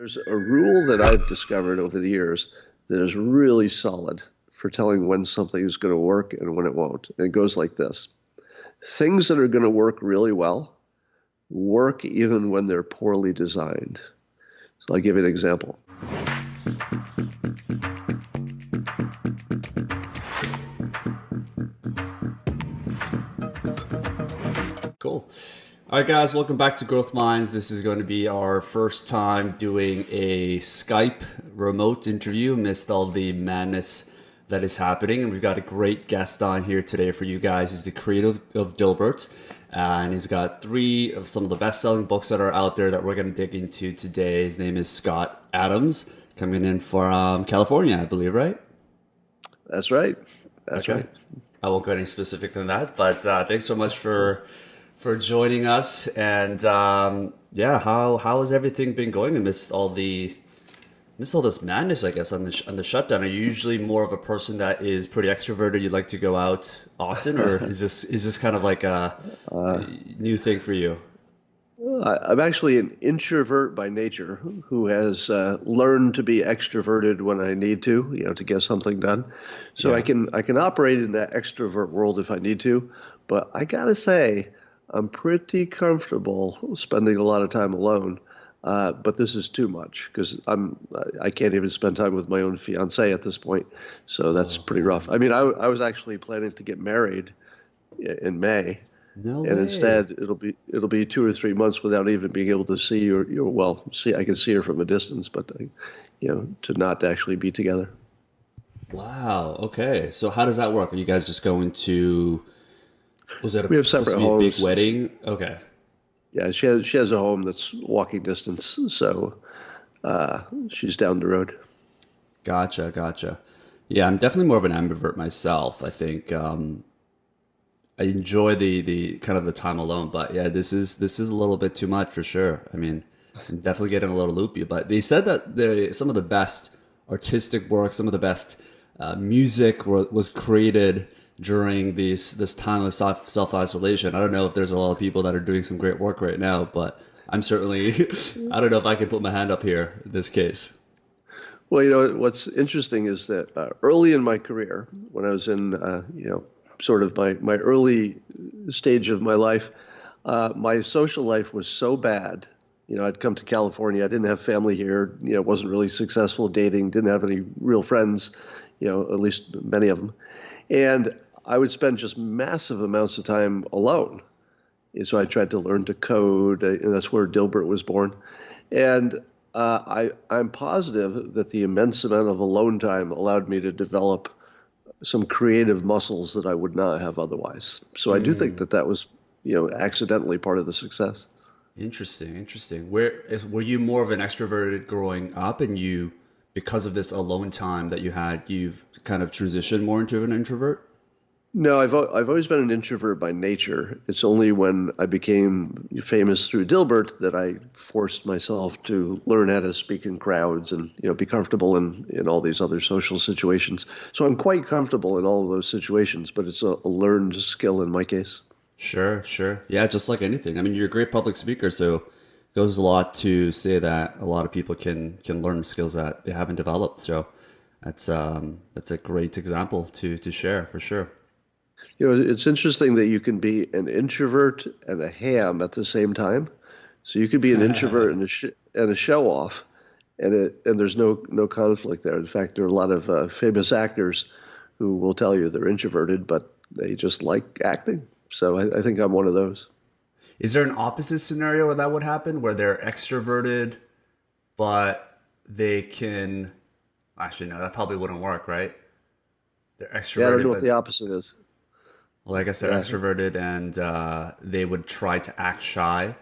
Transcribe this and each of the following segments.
There's a rule that I've discovered over the years that is really solid for telling when something is going to work and when it won't. And it goes like this. Things that are going to work really well work even when they're poorly designed. So I'll give you an example. Cool. All right, guys, welcome back to Growth Minds. This is going to be our first time doing a Skype remote interview amidst all the madness that is happening. And we've got a great guest on here today for you guys. He's the creator of Dilbert, and he's got three of some of the best-selling books that are out there that we're going to dig into today. His name is Scot Adams, coming in from California, I believe, right? That's right. That's Okay. right. I won't go any specific than that, but thanks so much for joining us. And yeah, how has everything been going amidst all this madness? I guess on the shutdown. Are you usually more of a person that is pretty extroverted? You like to go out often, or is this kind of like a new thing for you? I'm actually an introvert by nature who has learned to be extroverted when I need to get something done. So Yeah. I can operate in that extrovert world if I need to. But I gotta say, I'm pretty comfortable spending a lot of time alone. But this is too much because I can't even spend time with my own fiance at this point. So that's Oh pretty rough. man, I mean, I was actually planning to get married in May. no And way. instead, it'll be 2 or 3 months without even being able to see well, see I can see her from a distance, but to not actually be together. Wow. Okay. So how does that work? Are you guys just going to? Was it We have supposed to separate be a big homes. wedding? Okay. Yeah, she has a home that's walking distance, so she's down the road. Gotcha. Gotcha. Yeah, I'm definitely more of an ambivert myself. I think I enjoy the kind of the time alone, but yeah, this is a little bit too much for sure. I mean, I'm definitely getting a little loopy. But they said that some of the best artistic work, some of the best music was created during this time of self isolation. I don't know if there's a lot of people that are doing some great work right now, but I'm certainly I don't know if I can put my hand up here in this case. Well, what's interesting is that early in my career, when I was in sort of my early stage of my life, my social life was so bad. I'd come to California. I didn't have family here. Wasn't really successful dating. Didn't have any real friends. At least many of them. And I would spend just massive amounts of time alone. And so I tried to learn to code, and that's where Dilbert was born. And I'm positive that the immense amount of alone time allowed me to develop some creative muscles that I would not have otherwise. So I do think Mm, that was, accidentally part of the success. interesting, interesting. Were you more of an extroverted growing up, and you because of this alone time that you had, you've kind of transitioned more into an introvert? No, I've always been an introvert by nature. It's only when I became famous through Dilbert that I forced myself to learn how to speak in crowds and be comfortable in all these other social situations. So I'm quite comfortable in all of those situations, but it's a learned skill in my case. Sure, sure. Yeah, just like anything. I mean, you're a great public speaker, so it goes a lot to say that a lot of people can learn skills that they haven't developed. So that's a great example to share for sure. It's interesting that you can be an introvert and a ham at the same time. So you could be an introvert and a show off, and there's no conflict there. In fact, there are a lot of famous actors who will tell you they're introverted, but they just like acting. So I think I'm one of those. Is there an opposite scenario where that would happen, where they're extroverted, but they can actually no, that probably wouldn't work, right? They're Yeah, I don't know extroverted, what but the opposite is. well, I guess they're Yeah, extroverted and they would try to act shy,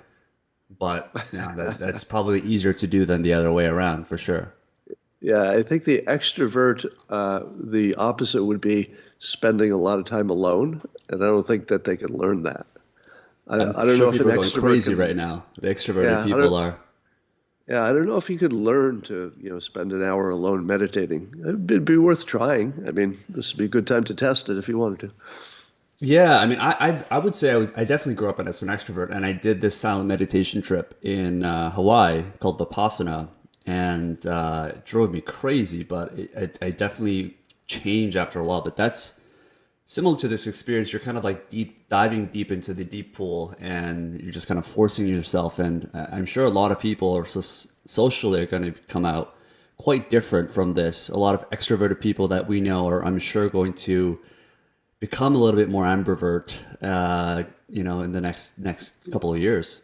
but yeah, that's probably easier to do than the other way around for sure. yeah. I think the extrovert, the opposite would be spending a lot of time alone, and I don't think that they can learn that. I'm I don't sure know if an people are going extrovert crazy can. right now. The extroverted Yeah, people are. I don't know if you could learn to, spend an hour alone meditating. It'd be worth trying. I mean, this would be a good time to test it if you wanted to. Yeah, I mean, I would say I definitely grew up as an extrovert, and I did this silent meditation trip in Hawaii called Vipassana, and it drove me crazy. But I definitely changed after a while. But that's similar to this experience. You're kind of like diving deep into the deep pool, and you're just kind of forcing yourself. And I'm sure a lot of people are socially are going to come out quite different from this. A lot of extroverted people that we know are, I'm sure, going to become a little bit more ambivert, in the next couple of years.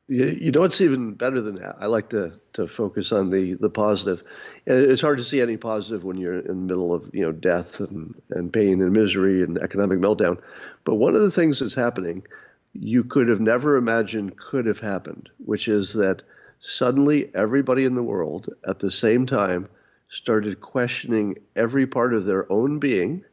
You know what's even better than that? I like to focus on the positive. And it's hard to see any positive when you're in the middle of death and pain and misery and economic meltdown. But one of the things that's happening, you could have never imagined could have happened, which is that suddenly everybody in the world at the same time started questioning every part of their own being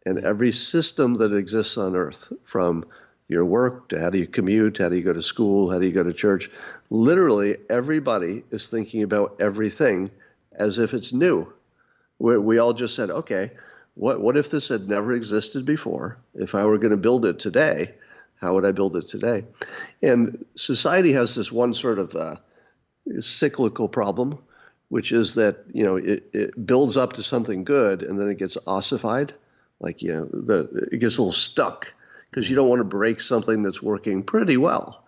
and every system that exists on Earth, from your work to how do you commute, how do you go to school, how do you go to church. Literally, everybody is thinking about everything as if it's new. We all just said, okay, what if this had never existed before? If I were going to build it today, how would I build it today? And society has this one sort of cyclical problem, which is that it builds up to something good and then it gets ossified. Like, it gets a little stuck because you don't want to break something that's working pretty well.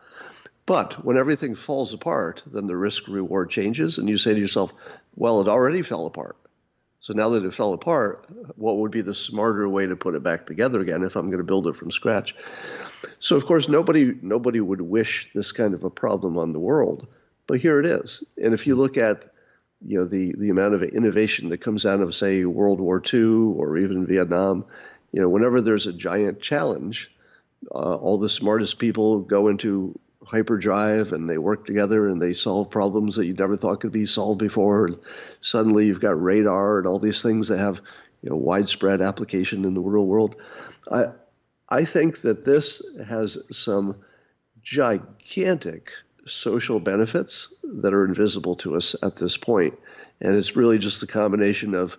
But when everything falls apart, then the risk reward changes and you say to yourself, well, it already fell apart. So now that it fell apart, what would be the smarter way to put it back together again if I'm going to build it from scratch? So, of course, nobody would wish this kind of a problem on the world. But here it is. And if you look at the amount of innovation that comes out of, say, World War II or even Vietnam, whenever there's a giant challenge, all the smartest people go into hyperdrive and they work together and they solve problems that you never thought could be solved before. And suddenly you've got radar and all these things that have widespread application in the real world. I think that this has some gigantic social benefits that are invisible to us at this point. And it's really just the combination of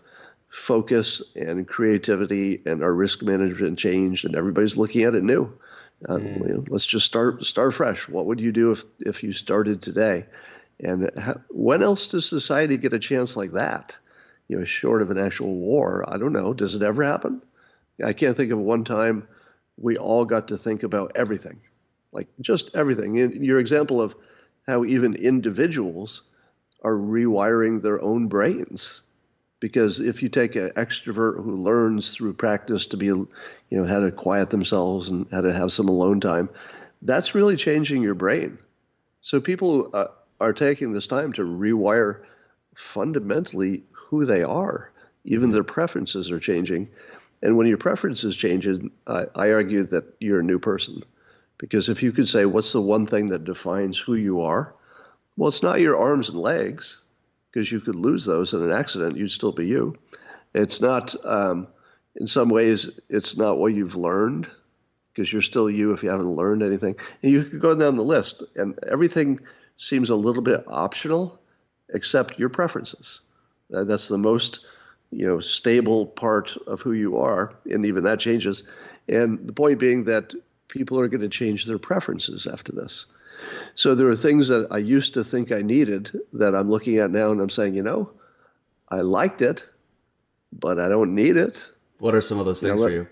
focus and creativity and our risk management changed, and everybody's looking at it new. Let's just start fresh. What would you do if you started today? And when else does society get a chance like that? Short of an actual war, I don't know. Does it ever happen? I can't think of one time we all got to think about everything. Like just everything. In your example of how even individuals are rewiring their own brains. Because if you take an extrovert who learns through practice to be, how to quiet themselves and how to have some alone time, that's really changing your brain. So people are taking this time to rewire fundamentally who they are. Even their preferences are changing. And when your preferences change, I argue that you're a new person. Because if you could say, what's the one thing that defines who you are? Well, it's not your arms and legs, because you could lose those in an accident. You'd still be you. It's not, in some ways, it's not what you've learned, because you're still you if you haven't learned anything. And you could go down the list, and everything seems a little bit optional, except your preferences. That's the most, stable part of who you are, and even that changes. And the point being that people are going to change their preferences after this. So there are things that I used to think I needed that I'm looking at now and I'm saying, I liked it, but I don't need it. What are some of those things for you?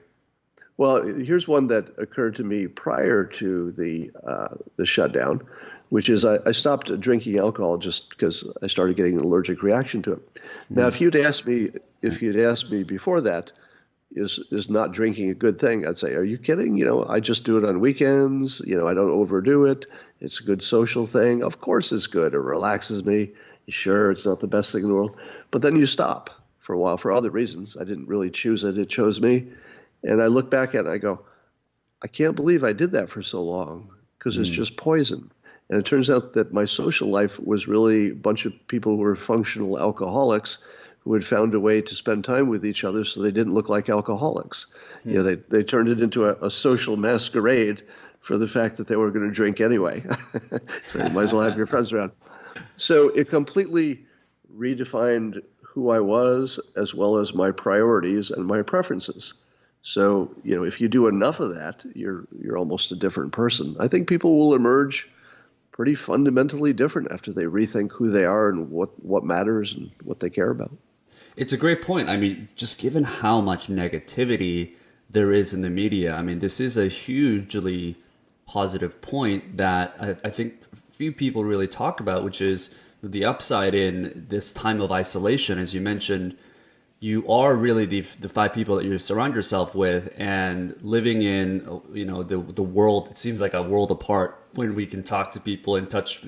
Well, here's one that occurred to me prior to the shutdown, which is I stopped drinking alcohol just because I started getting an allergic reaction to it. Now, if you'd asked me before that, is not drinking a good thing? I'd say, are you kidding? I just do it on weekends. I don't overdo it. It's a good social thing. Of course it's good. It relaxes me. Sure, it's not the best thing in the world. But then you stop for a while for other reasons. I didn't really choose it. It chose me. And I look back at it and I go, I can't believe I did that for so long because it's just poison. And it turns out that my social life was really a bunch of people who were functional alcoholics who had found a way to spend time with each other so they didn't look like alcoholics. They turned it into a social masquerade for the fact that they were going to drink anyway. So you might as well have your friends around. So it completely redefined who I was as well as my priorities and my preferences. So, if you do enough of that, you're almost a different person. I think people will emerge pretty fundamentally different after they rethink who they are and what matters and what they care about. It's a great point. I mean, just given how much negativity there is in the media, I mean, this is a hugely positive point that I think few people really talk about, which is the upside in this time of isolation. As you mentioned, you are really the five people that you surround yourself with, and living in the world. It seems like a world apart when we can talk to people and touch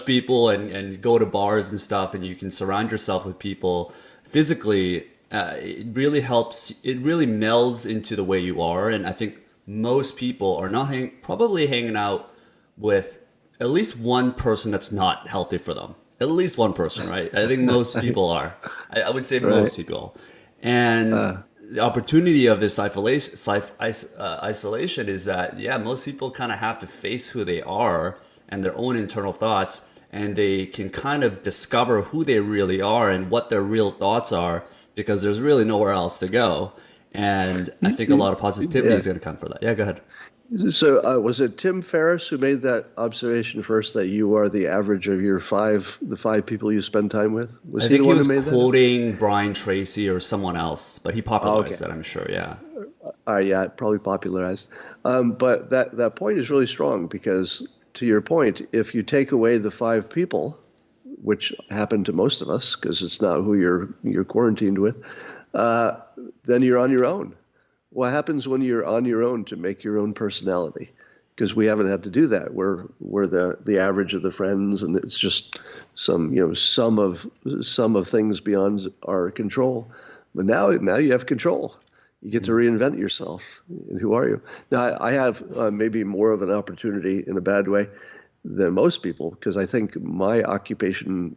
people and go to bars and stuff, and you can surround yourself with people physically. It really helps. It really melds into the way you are, and I think most people are not probably hanging out with at least one person that's not healthy for them. At least one person, right? I think most people are. I would say Right. most people. And the opportunity of this isolation is that, yeah, most people kind of have to face who they are and their own internal thoughts, and they can kind of discover who they really are and what their real thoughts are because there's really nowhere else to go. And I think a lot of positivity Yeah. is going to come from that. Yeah, go ahead. So was it Tim Ferriss who made that observation first that you are the average of the five people you spend time with? Was I he the think he one who was made that? quoting Brian Tracy or someone else, but he Oh, okay. popularized that, I'm sure. Yeah. Yeah, probably popularized. But that point is really strong because, to your point, if you take away the five people, which happen to most of us because it's not who you're quarantined with, uh, then you're on your own. What happens when you're on your own to make your own personality? Because we haven't had to do that. We're the average of the friends, and it's just some of things beyond our control. But now you have control. You get to reinvent yourself. And who are you? Now I have maybe more of an opportunity in a bad way than most people because I think my occupation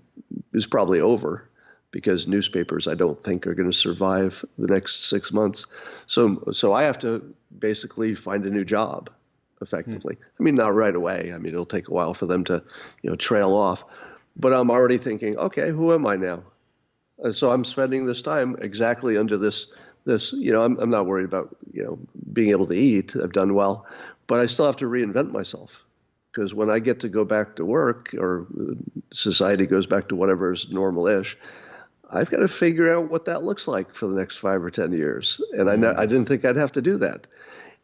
is probably over because newspapers I don't think are going to survive the next 6 months. So I have to basically find a new job effectively. I mean, not right away. I mean, it'll take a while for them to, trail off. But I'm already thinking, okay, who am I now? So I'm spending this time exactly under this. I'm not worried about being able to eat. I've done well, but I still have to reinvent myself because when I get to go back to work or society goes back to whatever is normal-ish, I've got to figure out what that looks like for the next 5 or 10 years. And I didn't think I'd have to do that.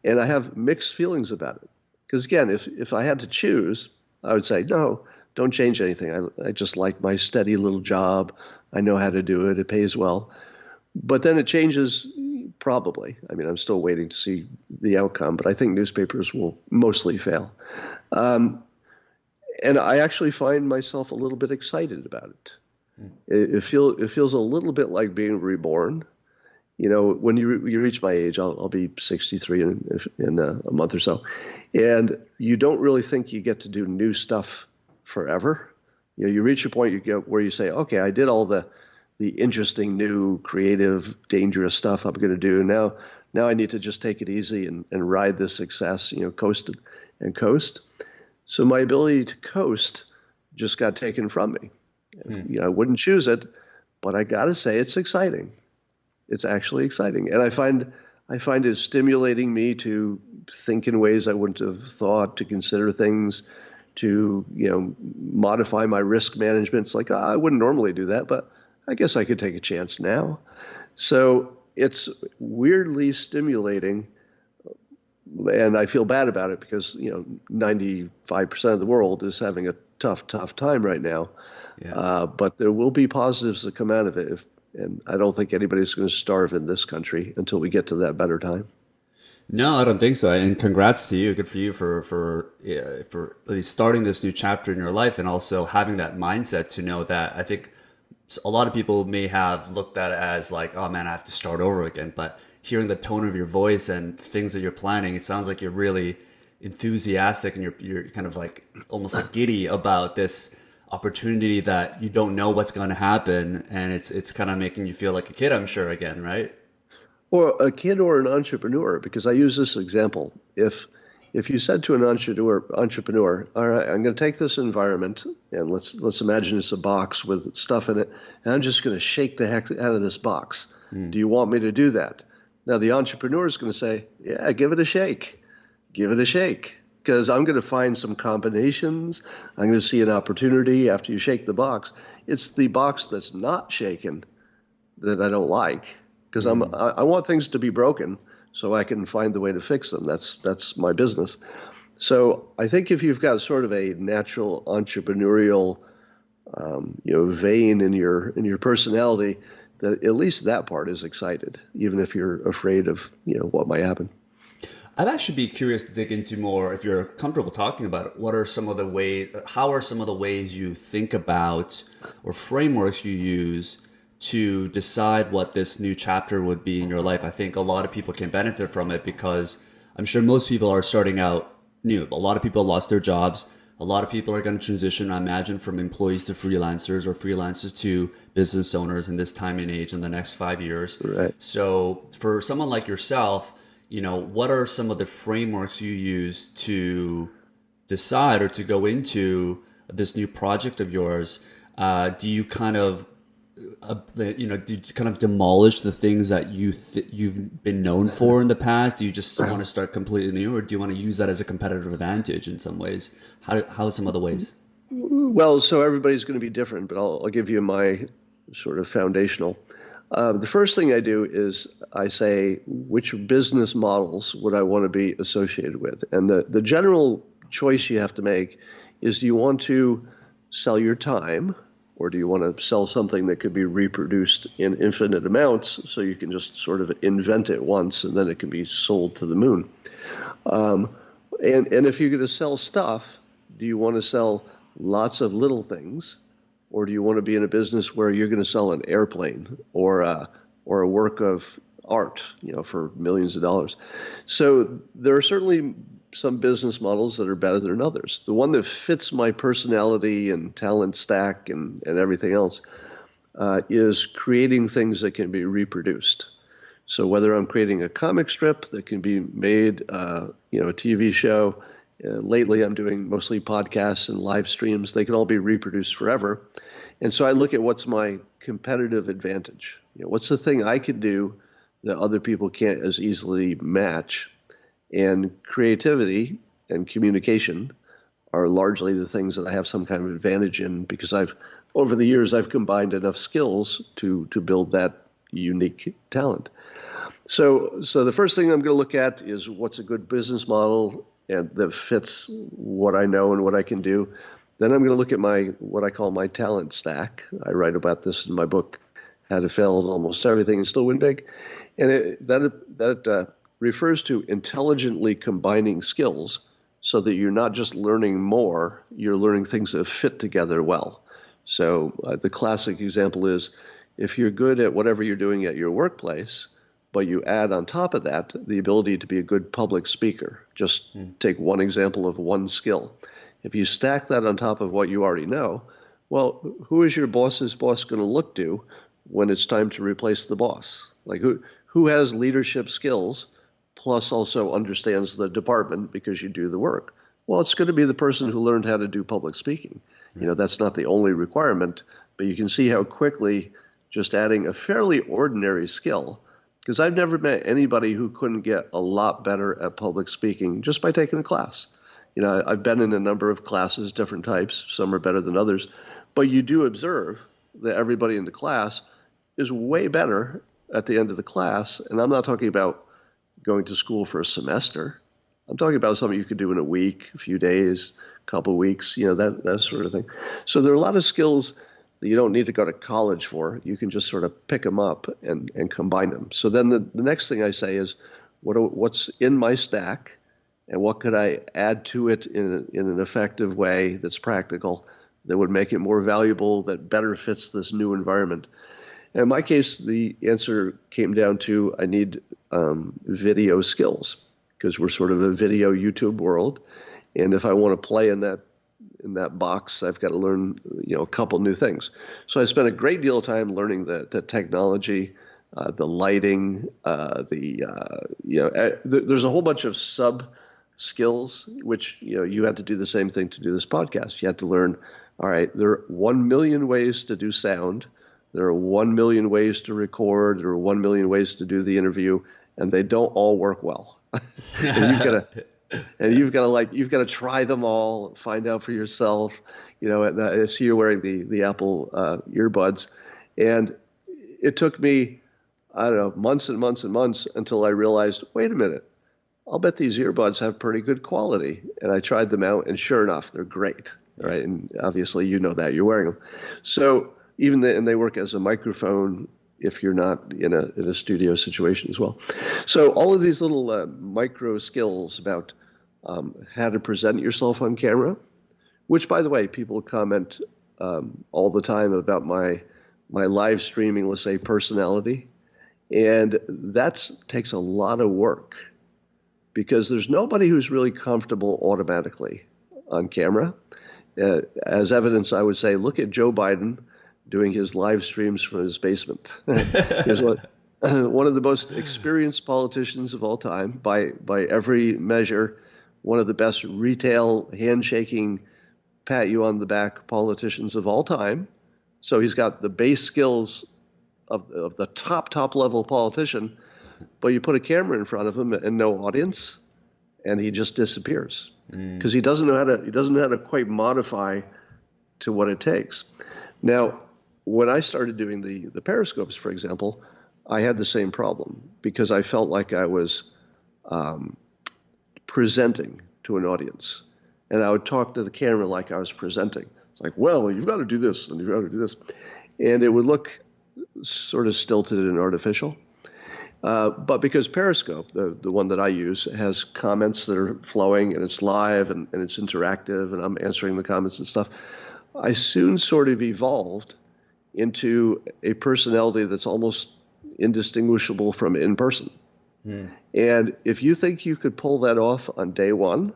And I have mixed feelings about it. Because again, if I had to choose, I would say, no, don't change anything. I just like my steady little job. I know how to do it. It pays well. But then it changes probably. I mean, I'm still waiting to see the outcome, but I think newspapers will mostly fail. Um, and I actually find myself a little bit excited about it. It feels a little bit like being reborn. When you reach my age, I'll be 63 in a month or so, and you don't really think you get to do new stuff forever. You reach a point you get where you say, okay, I did all the interesting, new, creative, dangerous stuff I'm going to do. Now I need to just take it easy and ride this success, coast and coast. So my ability to coast just got taken from me. I wouldn't choose it, but I got to say it's exciting. It's actually exciting, and I find it stimulating me to think in ways I wouldn't have thought, to consider things, to modify my risk management. It's like I wouldn't normally do that, but I guess I could take a chance now. So it's weirdly stimulating, and I feel bad about it because 95% of the world is having a tough time right now. Yeah. But there will be positives that come out of it. And I don't think anybody's going to starve in this country until we get to that better time. No, I don't think so. And congrats to you. Good for you for at least starting this new chapter in your life and also having that mindset to know that I think a lot of people may have looked at it as like, oh man, I have to start over again. But hearing the tone of your voice and things that you're planning, it sounds like you're really enthusiastic and you're kind of like almost like giddy about this opportunity that you don't know what's going to happen, and it's kind of making you feel like a kid, I'm sure, again, right? Or a kid or an entrepreneur, because I use this example. If you said to an entrepreneur, all right, I'm going to take this environment and let's imagine it's a box with stuff in it, and I'm just going to shake the heck out of this box. Do you want me to do that? Now the entrepreneur is going to say, yeah, give it a shake. Give it a shake. because I'm going to find some combinations. I'm going to see an opportunity after you shake the box. It's the box that's not shaken that I don't like because I want things to be broken so I can find the way to fix them. That's my business. So I think if you've got sort of a natural entrepreneurial vein in your personality, that at least that part is excited, even if you're afraid of what might happen. I'd actually be curious to dig into more, if you're comfortable talking about it. What are some of the ways, how are some of the ways you think about or frameworks you use to decide what this new chapter would be in your life? I think a lot of people can benefit from it because I'm sure most people are starting out new. A lot of people lost their jobs. A lot of people are going to transition, I imagine, from employees to freelancers or freelancers to business owners in this time and age in the next 5 years. Right. So for someone like yourself, what are some of the frameworks you use to decide or to go into this new project of yours? Do you kind of, do you kind of demolish the things that you've been known for in the past? Do you just want to start completely new, or do you want to use that as a competitive advantage in some ways? How are some other ways? Well, so everybody's going to be different, but I'll give you my sort of foundational. The first thing I do is I say, which business models would I want to be associated with? And the general choice you have to make is, do you want to sell your time, or do you want to sell something that could be reproduced in infinite amounts so you can just sort of invent it once and then it can be sold to the moon? And if you're going to sell stuff, do you want to sell lots of little things? Or do you want to be in a business where you're going to sell an airplane or a work of art, for millions of dollars? So there are certainly some business models that are better than others. The one that fits my personality and talent stack and everything else is creating things that can be reproduced. So whether I'm creating a comic strip that can be made, a TV show. Lately, I'm doing mostly podcasts and live streams. They can all be reproduced forever. And so I look at what's my competitive advantage. What's the thing I can do that other people can't as easily match? And creativity and communication are largely the things that I have some kind of advantage in because over the years, I've combined enough skills to build that unique talent. So the first thing I'm going to look at is what's a good business model and that fits what I know and what I can do. Then I'm going to look at what I call my talent stack. I write about this in my book, How to Fail at Almost Everything and Still Win Big. And that refers to intelligently combining skills so that you're not just learning more, you're learning things that fit together well. So the classic example is if you're good at whatever you're doing at your workplace, but you add on top of that the ability to be a good public speaker. Just take one example of one skill. If you stack that on top of what you already know, well, who is your boss's boss going to look to when it's time to replace the boss? Like who has leadership skills plus also understands the department because you do the work? Well, it's going to be the person who learned how to do public speaking. That's not the only requirement, but you can see how quickly just adding a fairly ordinary skill. Because I've never met anybody who couldn't get a lot better at public speaking just by taking a class. I've been in a number of classes, different types. Some are better than others. But you do observe that everybody in the class is way better at the end of the class. And I'm not talking about going to school for a semester. I'm talking about something you could do in a week, a few days, a couple of weeks, that sort of thing. So there are a lot of skills that you don't need to go to college for. You can just sort of pick them up and combine them. So then the next thing I say is, what's in my stack, and what could I add to it in an effective way that's practical, that would make it more valuable, that better fits this new environment? And in my case, the answer came down to I need video skills, because we're sort of a video YouTube world. And if I want to play in that box, I've got to learn, a couple new things. So I spent a great deal of time learning the technology, the lighting, there's a whole bunch of sub skills, which, you had to do the same thing to do this podcast. You had to learn, all right, there are 1 million ways to do sound. There are 1 million ways to record. There are 1 million ways to do the interview, and they don't all work well. And And you've got to try them all, find out for yourself. And I see you're wearing the Apple earbuds, and it took me, I don't know, months and months and months until I realized, wait a minute, I'll bet these earbuds have pretty good quality. And I tried them out, and sure enough, they're great, Yeah. right? And obviously, you know that you're wearing them. So and they work as a microphone if you're not in a studio situation as well. So all of these little micro skills about how to present yourself on camera, which, by the way, people comment all the time about my live streaming, let's say, personality, and that takes a lot of work because there's nobody who's really comfortable automatically on camera. As evidence, I would say, look at Joe Biden doing his live streams from his basement. Here's one of the most experienced politicians of all time by every measure, one of the best retail handshaking, pat you on the back politicians of all time. So he's got the base skills of the top level politician, but you put a camera in front of him and no audience, and he just disappears because he doesn't know how to quite modify to what it takes. Now, when I started doing the periscopes, for example, I had the same problem because I felt like I was presenting to an audience, and I would talk to the camera like I was presenting. It's like, well, you've got to do this and you've got to do this, and it would look sort of stilted and artificial. But because Periscope, the one that I use, has comments that are flowing and it's live and it's interactive and I'm answering the comments and stuff, I soon sort of evolved into a personality that's almost indistinguishable from in person. And if you think you could pull that off on day one,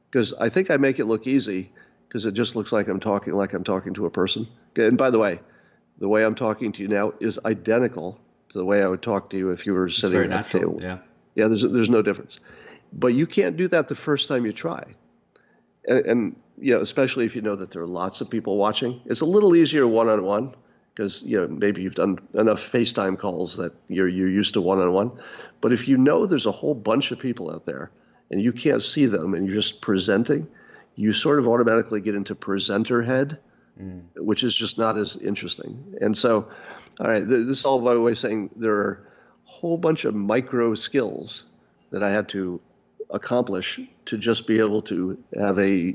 because I think I make it look easy because it just looks like I'm talking to a person. And by the way I'm talking to you now is identical to the way I would talk to you if you were It's sitting very at the natural. table. Yeah. Yeah, there's no difference. But you can't do that the first time you try. And especially if you know that there are lots of people watching. It's a little easier one-on-one because maybe you've done enough FaceTime calls that you're used to one-on-one. But if you know there's a whole bunch of people out there and you can't see them and you're just presenting, you sort of automatically get into presenter head, which is just not as interesting. And so, all right, this is all by way of saying there are a whole bunch of micro skills that I had to accomplish to just be able to have a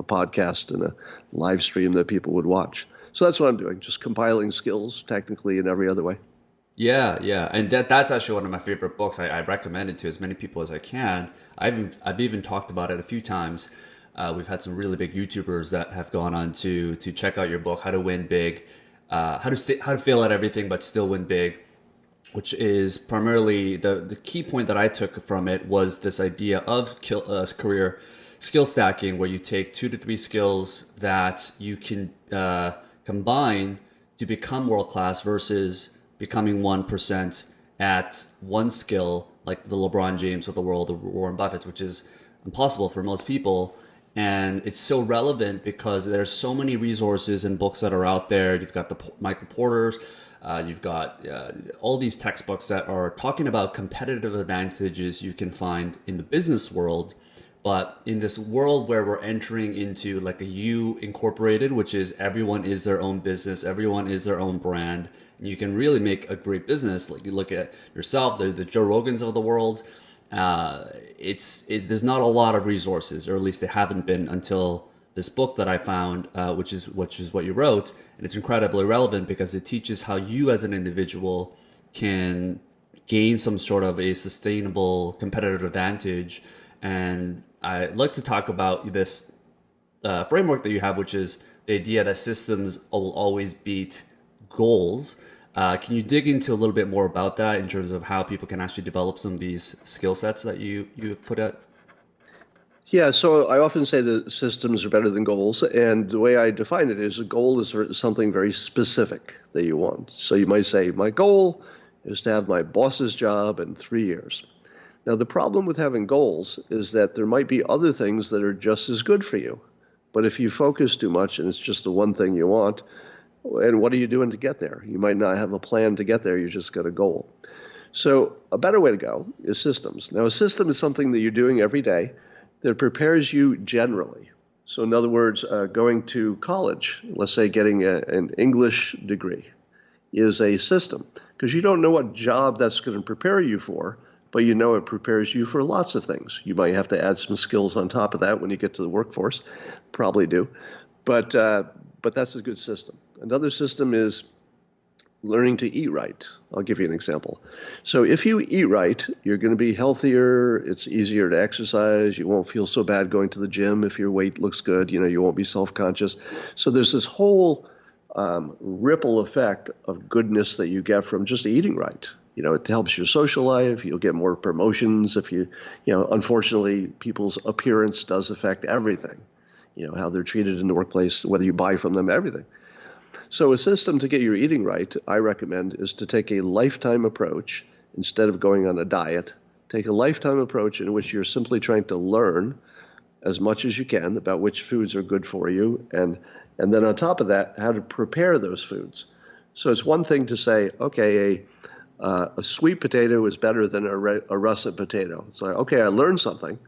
podcast and a live stream that people would watch. So that's what I'm doing, just compiling skills technically in every other way. Yeah, yeah, and that's actually one of my favorite books. I recommend it to as many people as I can. I've even talked about it a few times. We've had some really big YouTubers that have gone on to check out your book, How to Win Big, how to fail at everything but still win big, which is primarily the key point that I took from it was this idea of career skill stacking, where you take 2 to 3 skills that you can combine to become world class versus becoming 1% at one skill, like the LeBron James of the world, or Warren Buffett, which is impossible for most people. And it's so relevant because there's so many resources and books that are out there. You've got the Michael Porters, you've got all these textbooks that are talking about competitive advantages you can find in the business world. But in this world where we're entering into like a U incorporated, which is everyone is their own business, everyone is their own brand, and you can really make a great business. Like you look at yourself, the Joe Rogans of the world. There's not a lot of resources, or at least they haven't been until this book that I found, which is what you wrote, and it's incredibly relevant because it teaches how you as an individual can gain some sort of a sustainable competitive advantage. And I'd like to talk about this framework that you have, which is the idea that systems will always beat goals. Can you dig into a little bit more about that in terms of how people can actually develop some of these skill sets that you've put out? Yeah, so I often say that systems are better than goals, and the way I define it is a goal is something very specific that you want. So you might say, my goal is to have my boss's job in 3 years. Now, the problem with having goals is that there might be other things that are just as good for you. But if you focus too much and it's just the one thing you want, and what are you doing to get there? You might not have a plan to get there. You just got a goal. So a better way to go is systems. Now, a system is something that you're doing every day. that prepares you generally. So, in other words, going to college, let's say getting an English degree, is a system because you don't know what job that's going to prepare you for, but you know it prepares you for lots of things. You might have to add some skills on top of that when you get to the workforce, probably do, but that's a good system. Another system is learning to eat right. I'll give you an example. So if you eat right, you're going to be healthier. It's easier to exercise. You won't feel so bad going to the gym if your weight looks good. You won't be self-conscious. So there's this whole ripple effect of goodness that you get from just eating right. It helps your social life. You'll get more promotions if unfortunately, people's appearance does affect everything. How they're treated in the workplace, whether you buy from them, everything. So a system to get your eating right, I recommend, is to take a lifetime approach instead of going on a diet. Take a lifetime approach in which you're simply trying to learn as much as you can about which foods are good for you, and then on top of that, how to prepare those foods. So it's one thing to say, okay, a sweet potato is better than a russet potato. It's like, okay, I learned something,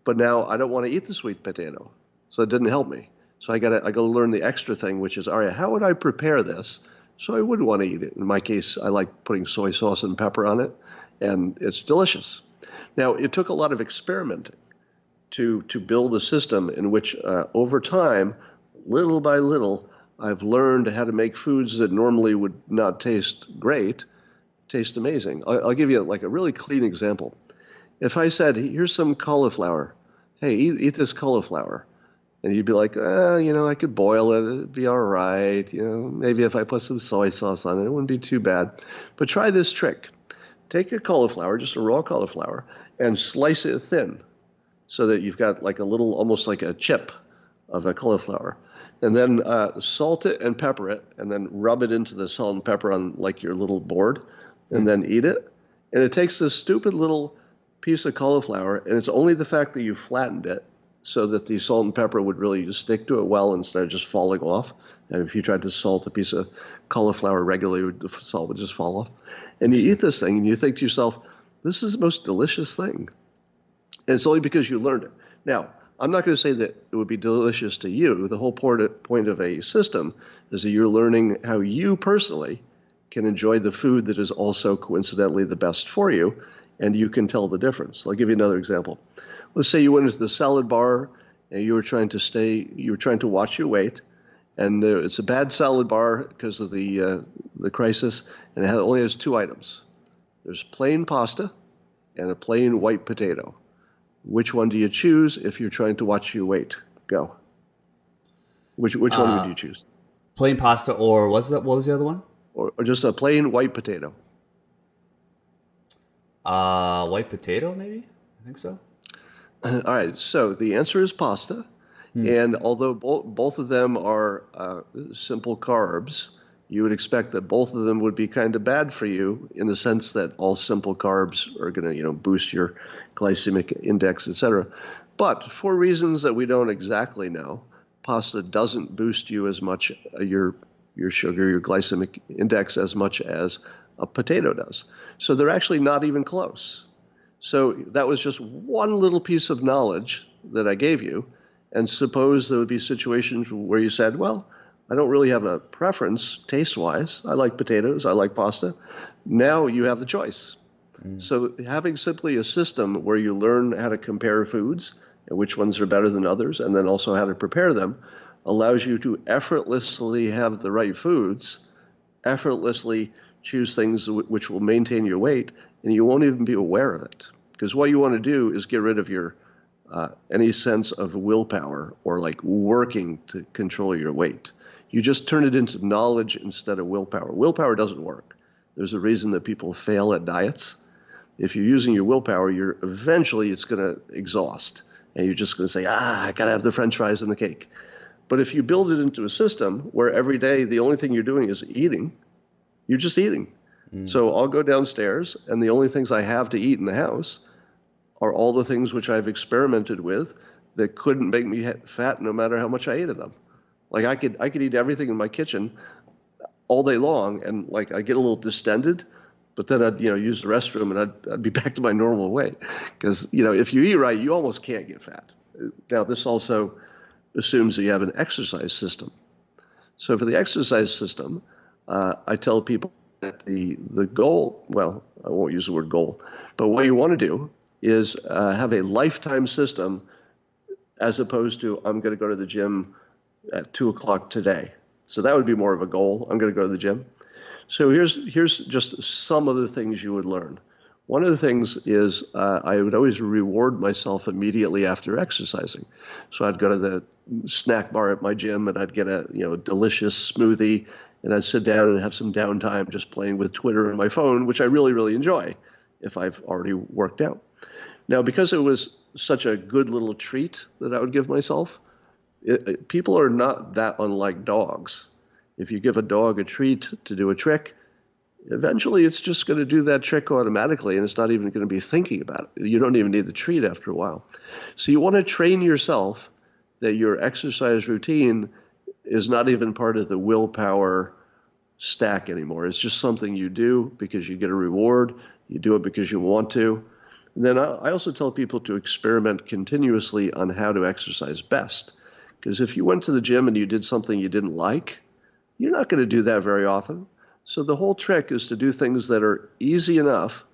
but now I don't want to eat the sweet potato, so it didn't help me. So I gotta learn the extra thing, which is, all right, how would I prepare this so I would want to eat it? In my case, I like putting soy sauce and pepper on it, and it's delicious. Now, it took a lot of experimenting to build a system in which, over time, little by little, I've learned how to make foods that normally would not taste great, taste amazing. I'll give you like a really clean example. If I said, here's some cauliflower, hey, eat this cauliflower. And you'd be like, I could boil it. It'd be all right. Maybe if I put some soy sauce on it, it wouldn't be too bad. But try this trick. Take a cauliflower, just a raw cauliflower, and slice it thin so that you've got like a little, almost like a chip of a cauliflower. And then salt it and pepper it, and then rub it into the salt and pepper on like your little board, and then eat it. And it takes this stupid little piece of cauliflower, and it's only the fact that you flattened it so that the salt and pepper would really stick to it well instead of just falling off. And if you tried to salt a piece of cauliflower regularly, the salt would just fall off. And you eat this thing and you think to yourself, this is the most delicious thing. And it's only because you learned it. Now, I'm not going to say that it would be delicious to you. The whole point of a system is that you're learning how you personally can enjoy the food that is also coincidentally the best for you, and you can tell the difference. I'll give you another example. Let's say you went into the salad bar and you were trying to watch your weight, and it's a bad salad bar because of the crisis, and it only has two items. There's plain pasta and a plain white potato. Which one do you choose if you're trying to watch your weight? Go. Which one would you choose? Plain pasta, or what was the other one? Or just a plain white potato? White potato, maybe? I think so. All right, so the answer is pasta. And although both of them are simple carbs, you would expect that both of them would be kind of bad for you in the sense that all simple carbs are going to, boost your glycemic index, etc. But for reasons that we don't exactly know, pasta doesn't boost you as much, your sugar, your glycemic index as much as a potato does. So they're actually not even close. So that was just one little piece of knowledge that I gave you. And suppose there would be situations where you said, well, I don't really have a preference taste-wise. I like potatoes. I like pasta. Now you have the choice. So having simply a system where you learn how to compare foods and which ones are better than others, and then also how to prepare them, allows you to effortlessly have the right foods, effortlessly choose things which will maintain your weight, and you won't even be aware of it. Because what you want to do is get rid of your any sense of willpower or like working to control your weight. You just turn it into knowledge instead of willpower. Willpower doesn't work. There's a reason that people fail at diets. If you're using your willpower, eventually it's going to exhaust. And you're just going to say, I got to have the French fries and the cake. But if you build it into a system where every day the only thing you're doing is eating, you're just eating. So I'll go downstairs, and the only things I have to eat in the house are all the things which I've experimented with that couldn't make me fat no matter how much I ate of them. Like I could eat everything in my kitchen all day long, and like I get a little distended, but then I'd use the restroom and I'd be back to my normal weight because if you eat right, you almost can't get fat. Now this also assumes that you have an exercise system. So for the exercise system, I tell people that the goal, well, I won't use the word goal, but what you want to do is have a lifetime system as opposed to I'm going to go to the gym at 2 o'clock today. So that would be more of a goal. I'm going to go to the gym. So here's just some of the things you would learn. One of the things is I would always reward myself immediately after exercising. So I'd go to the snack bar at my gym and I'd get a delicious smoothie and I'd sit down and have some downtime just playing with Twitter and my phone, which I really, really enjoy if I've already worked out. Now, because it was such a good little treat that I would give myself, people are not that unlike dogs. If you give a dog a treat to do a trick, eventually it's just going to do that trick automatically and it's not even going to be thinking about it. You don't even need the treat after a while. So you want to train yourself that your exercise routine is not even part of the willpower stack anymore. It's just something you do because you get a reward. You do it because you want to. And then I also tell people to experiment continuously on how to exercise best. Because if you went to the gym and you did something you didn't like, you're not going to do that very often. So the whole trick is to do things that are easy enough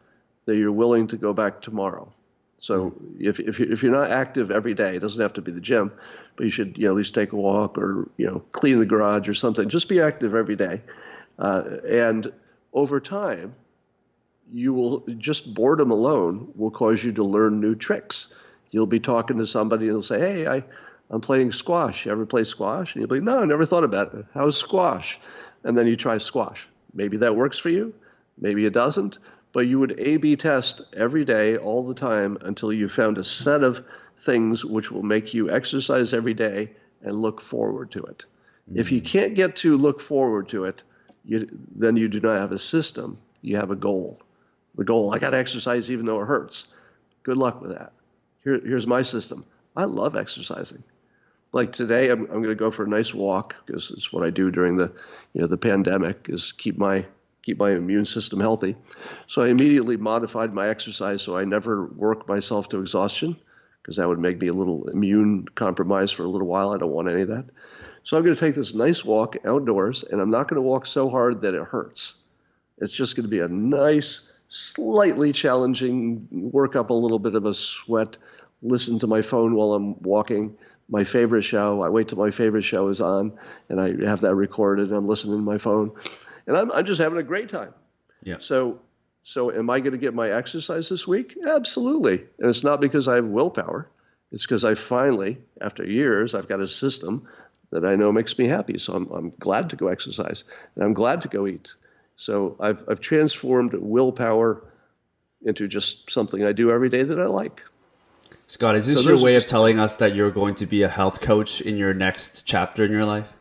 that you're willing to go back tomorrow. So if you're not active every day, it doesn't have to be the gym, but you should at least take a walk or clean the garage or something. Just be active every day, and over time, you will just boredom alone will cause you to learn new tricks. You'll be talking to somebody and they'll say, "Hey, I'm playing squash. You ever play squash?" And you'll be, "No, I never thought about it. How's squash?" And then you try squash. Maybe that works for you. Maybe it doesn't. But you would A/B test every day, all the time, until you found a set of things which will make you exercise every day and look forward to it. If you can't get to look forward to it, then you do not have a system. You have a goal. The goal, I got to exercise even though it hurts. Good luck with that. Here's my system. I love exercising. Like today, I'm going to go for a nice walk because it's what I do during the pandemic is keep my immune system healthy. So I immediately modified my exercise so I never work myself to exhaustion because that would make me a little immune compromised for a little while. I don't want any of that. So I'm going to take this nice walk outdoors, and I'm not going to walk so hard that it hurts. It's just going to be a nice, slightly challenging, work up a little bit of a sweat, listen to my phone while I'm walking. My favorite show, I wait till my favorite show is on, and I have that recorded, and I'm listening to my phone. And I'm just having a great time. Yeah. So am I going to get my exercise this week? Absolutely. And it's not because I have willpower. It's because I finally, after years, I've got a system that I know makes me happy. So I'm glad to go exercise, and I'm glad to go eat. So I've transformed willpower into just something I do every day that I like. Scott, is this your way of telling us that you're going to be a health coach in your next chapter in your life?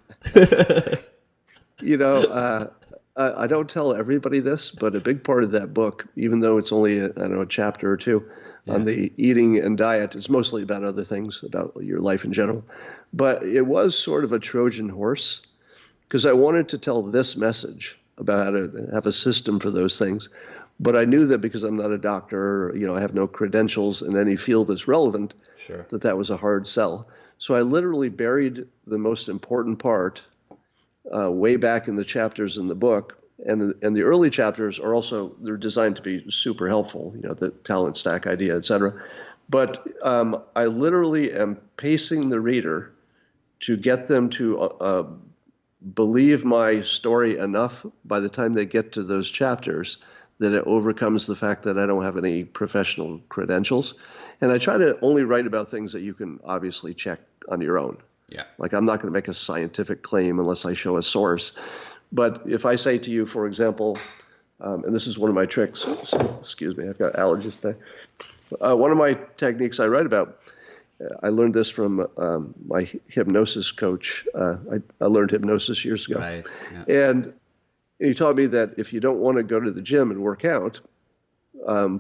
I don't tell everybody this, but a big part of that book, even though it's only a chapter or two on the eating and diet, it's mostly about other things, about your life in general. But it was sort of a Trojan horse because I wanted to tell this message about how to have a system for those things. But I knew that because I'm not a doctor, I have no credentials in any field that's relevant, Sure. that was a hard sell. So I literally buried the most important part way back in the chapters in the book. And the early chapters are also, they're designed to be super helpful, the talent stack idea, et cetera. But I literally am pacing the reader to get them to believe my story enough by the time they get to those chapters that it overcomes the fact that I don't have any professional credentials. And I try to only write about things that you can obviously check on your own. Yeah. Like I'm not going to make a scientific claim unless I show a source. But if I say to you, for example, and this is one of my tricks, excuse me, I've got allergies today. One of my techniques I write about, I learned this from my hypnosis coach. I learned hypnosis years ago. Right. Yeah. And he taught me that if you don't want to go to the gym and work out,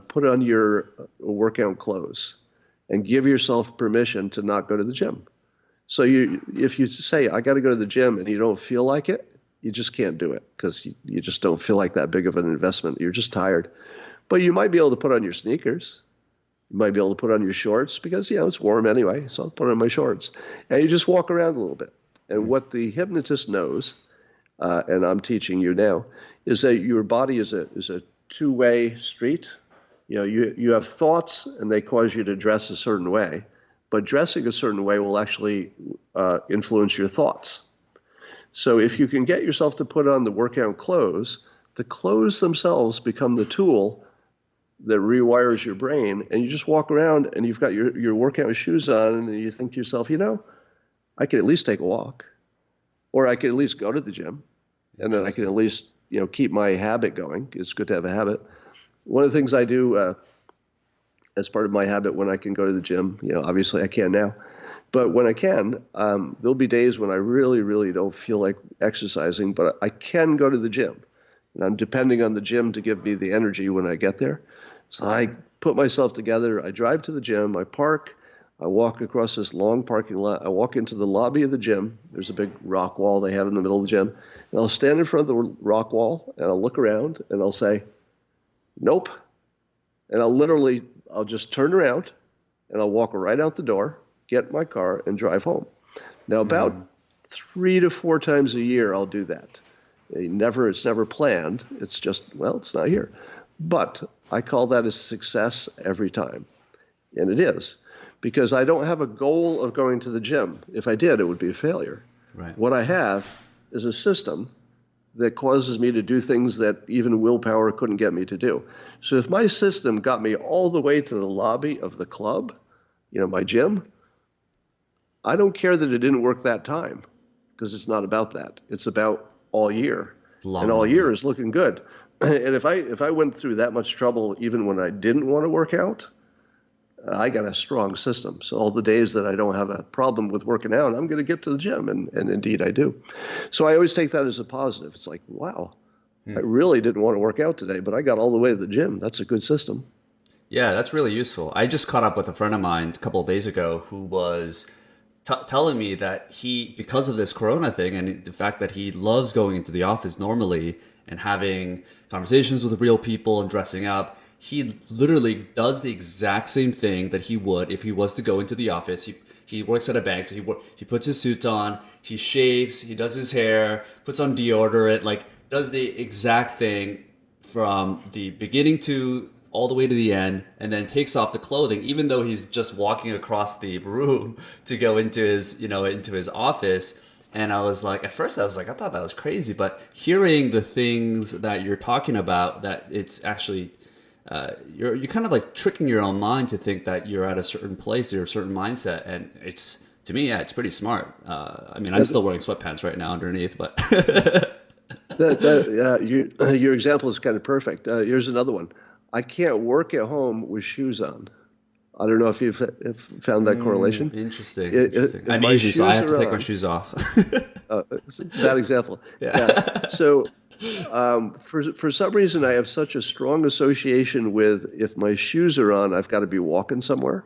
put on your workout clothes and give yourself permission to not go to the gym. So if you say, I got to go to the gym and you don't feel like it, You just can't do it because you just don't feel like that big of an investment. You're just tired. But you might be able to put on your sneakers. You might be able to put on your shorts because, it's warm anyway. So I'll put on my shorts. And you just walk around a little bit. And what the hypnotist knows, and I'm teaching you now, is that your body is a two-way street. You have thoughts and they cause you to dress a certain way. But dressing a certain way will actually influence your thoughts. So if you can get yourself to put on the workout clothes, the clothes themselves become the tool that rewires your brain, and you just walk around and you've got your workout shoes on, and you think to yourself, I could at least take a walk, or I could at least go to the gym, and then I can at least keep my habit going. It's good to have a habit. One of the things I do as part of my habit when I can go to the gym, obviously I can now, but when I can, there'll be days when I really, really don't feel like exercising, but I can go to the gym. And I'm depending on the gym to give me the energy when I get there. So I put myself together. I drive to the gym. I park. I walk across this long parking lot. I walk into the lobby of the gym. There's a big rock wall they have in the middle of the gym. And I'll stand in front of the rock wall, and I'll look around, and I'll say, nope. And I'll just turn around, and I'll walk right out the door, get in my car, and drive home. Now, about 3 to 4 times a year, I'll do that. It's never planned. It's just, it's not here. But I call that a success every time. And it is. Because I don't have a goal of going to the gym. If I did, it would be a failure. Right. What I have is a system that causes me to do things that even willpower couldn't get me to do. So if my system got me all the way to the lobby of the club, my gym, I don't care that it didn't work that time, because it's not about that. It's about all year. And all year is looking good. And if I went through that much trouble even when I didn't want to work out, I got a strong system. So all the days that I don't have a problem with working out, I'm going to get to the gym. And indeed I do. So I always take that as a positive. It's like, wow, I really didn't want to work out today, but I got all the way to the gym. That's a good system. Yeah, that's really useful. I just caught up with a friend of mine a couple of days ago who was telling me that because of this Corona thing and the fact that he loves going into the office normally and having conversations with real people and dressing up, he literally does the exact same thing that he would if he was to go into the office. He works at a bank, so he puts his suit on, he shaves, he does his hair, puts on deodorant, does the exact thing from the beginning to all the way to the end, and then takes off the clothing, even though he's just walking across the room to go into his office. And I was like, at first I was like, I thought that was crazy, but hearing the things that you're talking about, that it's actually, you're kind of like tricking your own mind to think that you're at a certain place or a certain mindset. And to me, it's pretty smart. I'm still wearing sweatpants right now underneath, but. Your example is kind of perfect. Here's another one. I can't work at home with shoes on. I don't know if you've found that correlation. Interesting. I'm Asian, so I have to take my shoes off. That example. Yeah. So for some reason, I have such a strong association with, if my shoes are on, I've got to be walking somewhere.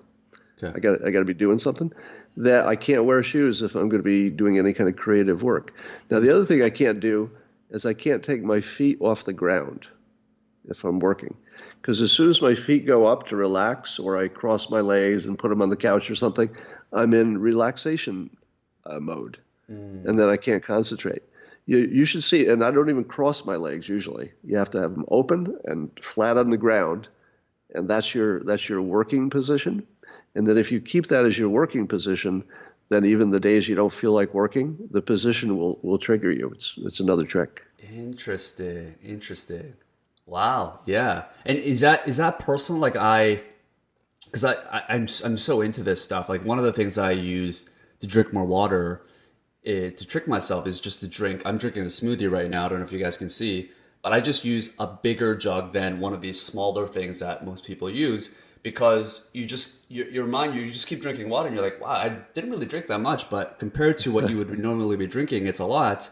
Okay. I got to be doing something, that I can't wear shoes if I'm going to be doing any kind of creative work. Now, the other thing I can't do is I can't take my feet off the ground if I'm working. Because as soon as my feet go up to relax, or I cross my legs and put them on the couch or something, I'm in relaxation mode. And then I can't concentrate. You should see, and I don't even cross my legs usually. You have to have them open and flat on the ground, and that's your working position. And then if you keep that as your working position, then even the days you don't feel like working, the position will trigger you. It's another trick. Interesting. Wow. Yeah. And is that personal? Because I'm so into this stuff. Like, one of the things I use to drink more water, to trick myself, is just to drink. I'm drinking a smoothie right now. I don't know if you guys can see, but I just use a bigger jug than one of these smaller things that most people use, because your mind, you just keep drinking water and you're like, wow, I didn't really drink that much, but compared to what you would normally be drinking, it's a lot.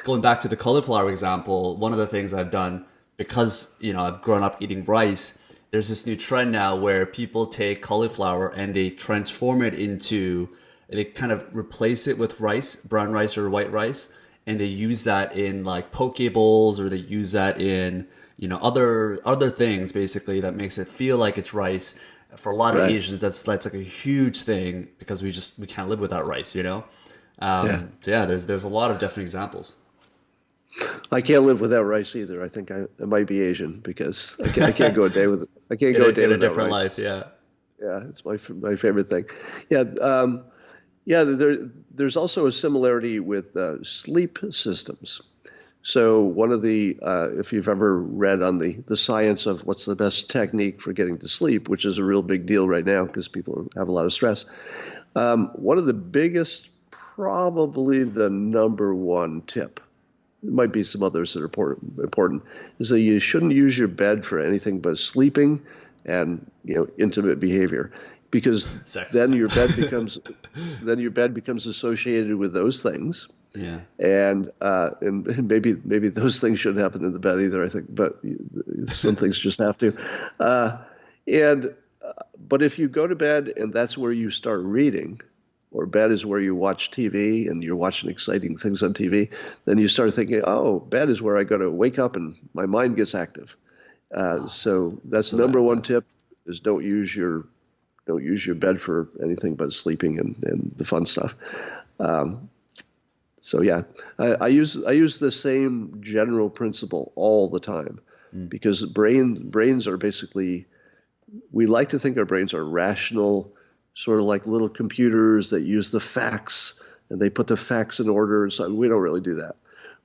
Going back to the cauliflower example, one of the things I've done, because I've grown up eating rice, there's this new trend now where people take cauliflower and they transform it into, they kind of replace it with rice, brown rice or white rice, and they use that in like poke bowls, or they use that in, other things basically that makes it feel like it's rice. For a lot of Right. Asians, that's like a huge thing because we can't live without rice. Yeah. So yeah, there's a lot of different examples. I can't live without rice either. I think I might be Asian because I can't go a day with I can't In go a a day in a without different life, rice. yeah. Yeah, it's my favorite thing. Yeah, yeah. There's also a similarity with sleep systems. So one of the if you've ever read on the science of what's the best technique for getting to sleep, which is a real big deal right now because people have a lot of stress. One of the biggest, probably the number one tip, there might be some others that are important, is that you shouldn't use your bed for anything but sleeping and intimate behavior, because Sex. then your bed becomes then your bed becomes associated with those things, Yeah. and maybe those things shouldn't happen in the bed either. I think, but some things just have to. Uh, and but if you go to bed and that's where you start reading, or bed is where you watch TV and you're watching exciting things on TV, then you start thinking, oh, bed is where I go to wake up and my mind gets active. So that's So number that, one that tip: is don't use your bed for anything but sleeping and the fun stuff. Um, so yeah, I use the same general principle all the time, mm, because brains are basically, we like to think our brains are rational, sort of like little computers that use the facts and they put the facts in order. So we don't really do that.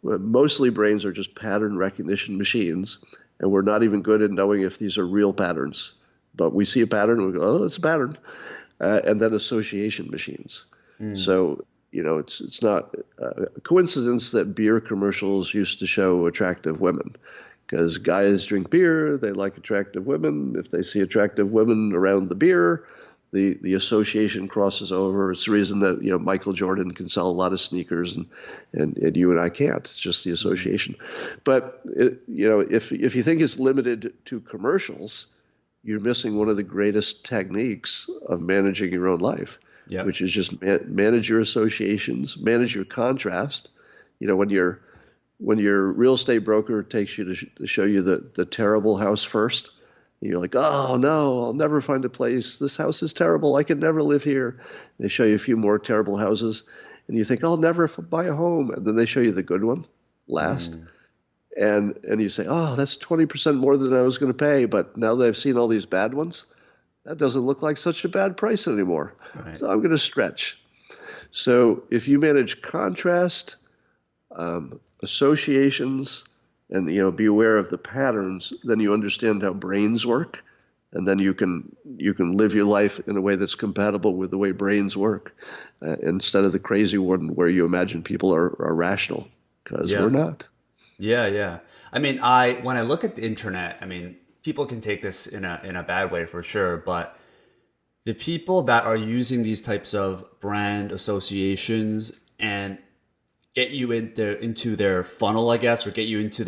Mostly brains are just pattern recognition machines, and we're not even good at knowing if these are real patterns. But we see a pattern and we go, oh, it's a pattern. And then association machines. mm, So, it's not a coincidence that beer commercials used to show attractive women, because guys drink beer, they like attractive women. If they see attractive women around the beer, the association crosses over. It's the reason that Michael Jordan can sell a lot of sneakers and you and I can't. It's just the mm. association. But if you think it's limited to commercials, you're missing one of the greatest techniques of managing your own life, Yep. which is just manage your associations, manage your contrast. When your real estate broker takes you to show you the terrible house first, you're like, oh no, I'll never find a place. This house is terrible. I could never live here. They show you a few more terrible houses, and you think, I'll never buy a home. And then they show you the good one last, Mm, and you say, oh, that's 20% more than I was going to pay. But now that I've seen all these bad ones, that doesn't look like such a bad price anymore. right. So I'm going to stretch. So if you manage contrast, associations, and be aware of the patterns, then you understand how brains work, and then you can live your life in a way that's compatible with the way brains work, instead of the crazy one where you imagine people are rational, because we're Yeah. not. Yeah, yeah. I mean, when I look at the internet, I mean, people can take this in a bad way for sure, but the people that are using these types of brand associations and get you into their funnel, I guess, or get you into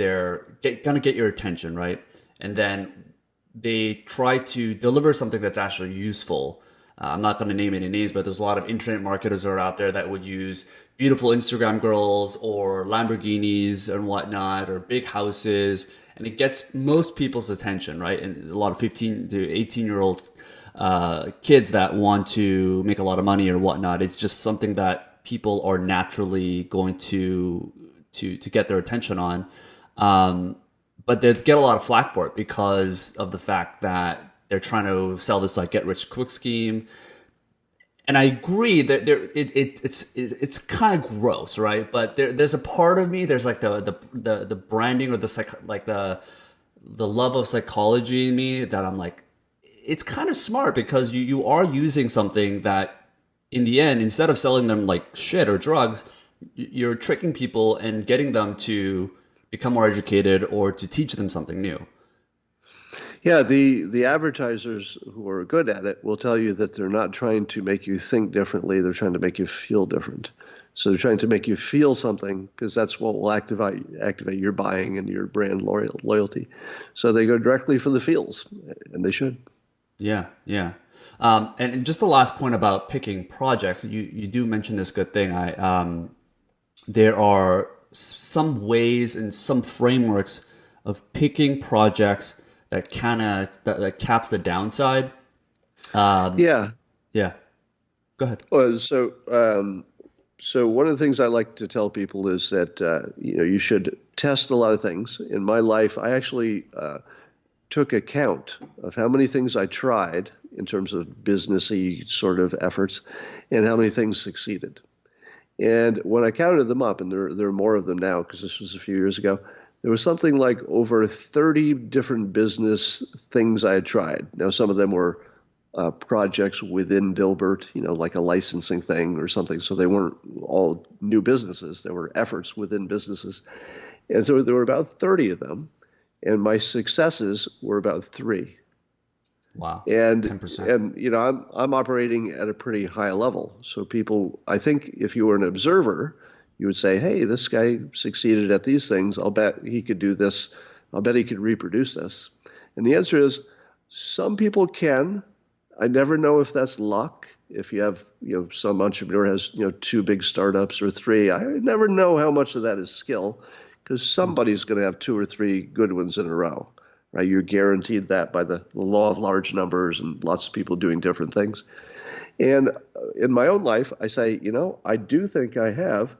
kind of get your attention, right? And then they try to deliver something that's actually useful. I'm not going to name any names, but there's a lot of internet marketers that are out there that would use beautiful Instagram girls or Lamborghinis and whatnot, or big houses, and it gets most people's attention, right? And a lot of 15 to 18-year-old kids that want to make a lot of money or whatnot. It's just something that people are naturally going to get their attention on. But they get a lot of flack for it because of the fact that they're trying to sell this like get rich quick scheme. And I agree that it's kind of gross, right? But there's a part of me, there's like the branding or the love of psychology in me that I'm like, it's kind of smart because you are using something that in the end, instead of selling them like shit or drugs, you're tricking people and getting them to become more educated or to teach them something new. Yeah, the advertisers who are good at it will tell you that they're not trying to make you think differently, they're trying to make you feel different. So they're trying to make you feel something, because that's what will activate your buying and your brand loyalty. So they go directly for the feels, and they should. Yeah, yeah. And just the last point about picking projects, you do mention this good thing. There are some ways and some frameworks of picking projects that that caps the downside. Um, Yeah. yeah, go ahead. Well, so one of the things I like to tell people is that you should test a lot of things. In my life, I actually took account of how many things I tried in terms of businessy sort of efforts, and how many things succeeded. And when I counted them up, and there are more of them now because this was a few years ago, there was something like over 30 different business things I had tried. Now, some of them were projects within Dilbert, like a licensing thing or something. So they weren't all new businesses. There were efforts within businesses. And so there were about 30 of them. And my successes were about three. Wow, And 10%. and I'm operating at a pretty high level. So people, I think if you were an observer, you would say, hey, this guy succeeded at these things. I'll bet he could do this. I'll bet he could reproduce this. And the answer is some people can. I never know if that's luck. If you have, some entrepreneur has, two big startups or three, I never know how much of that is skill because somebody's going to have two or three good ones in a row, right? You're guaranteed that by the law of large numbers and lots of people doing different things. And in my own life, I say, I do think I have,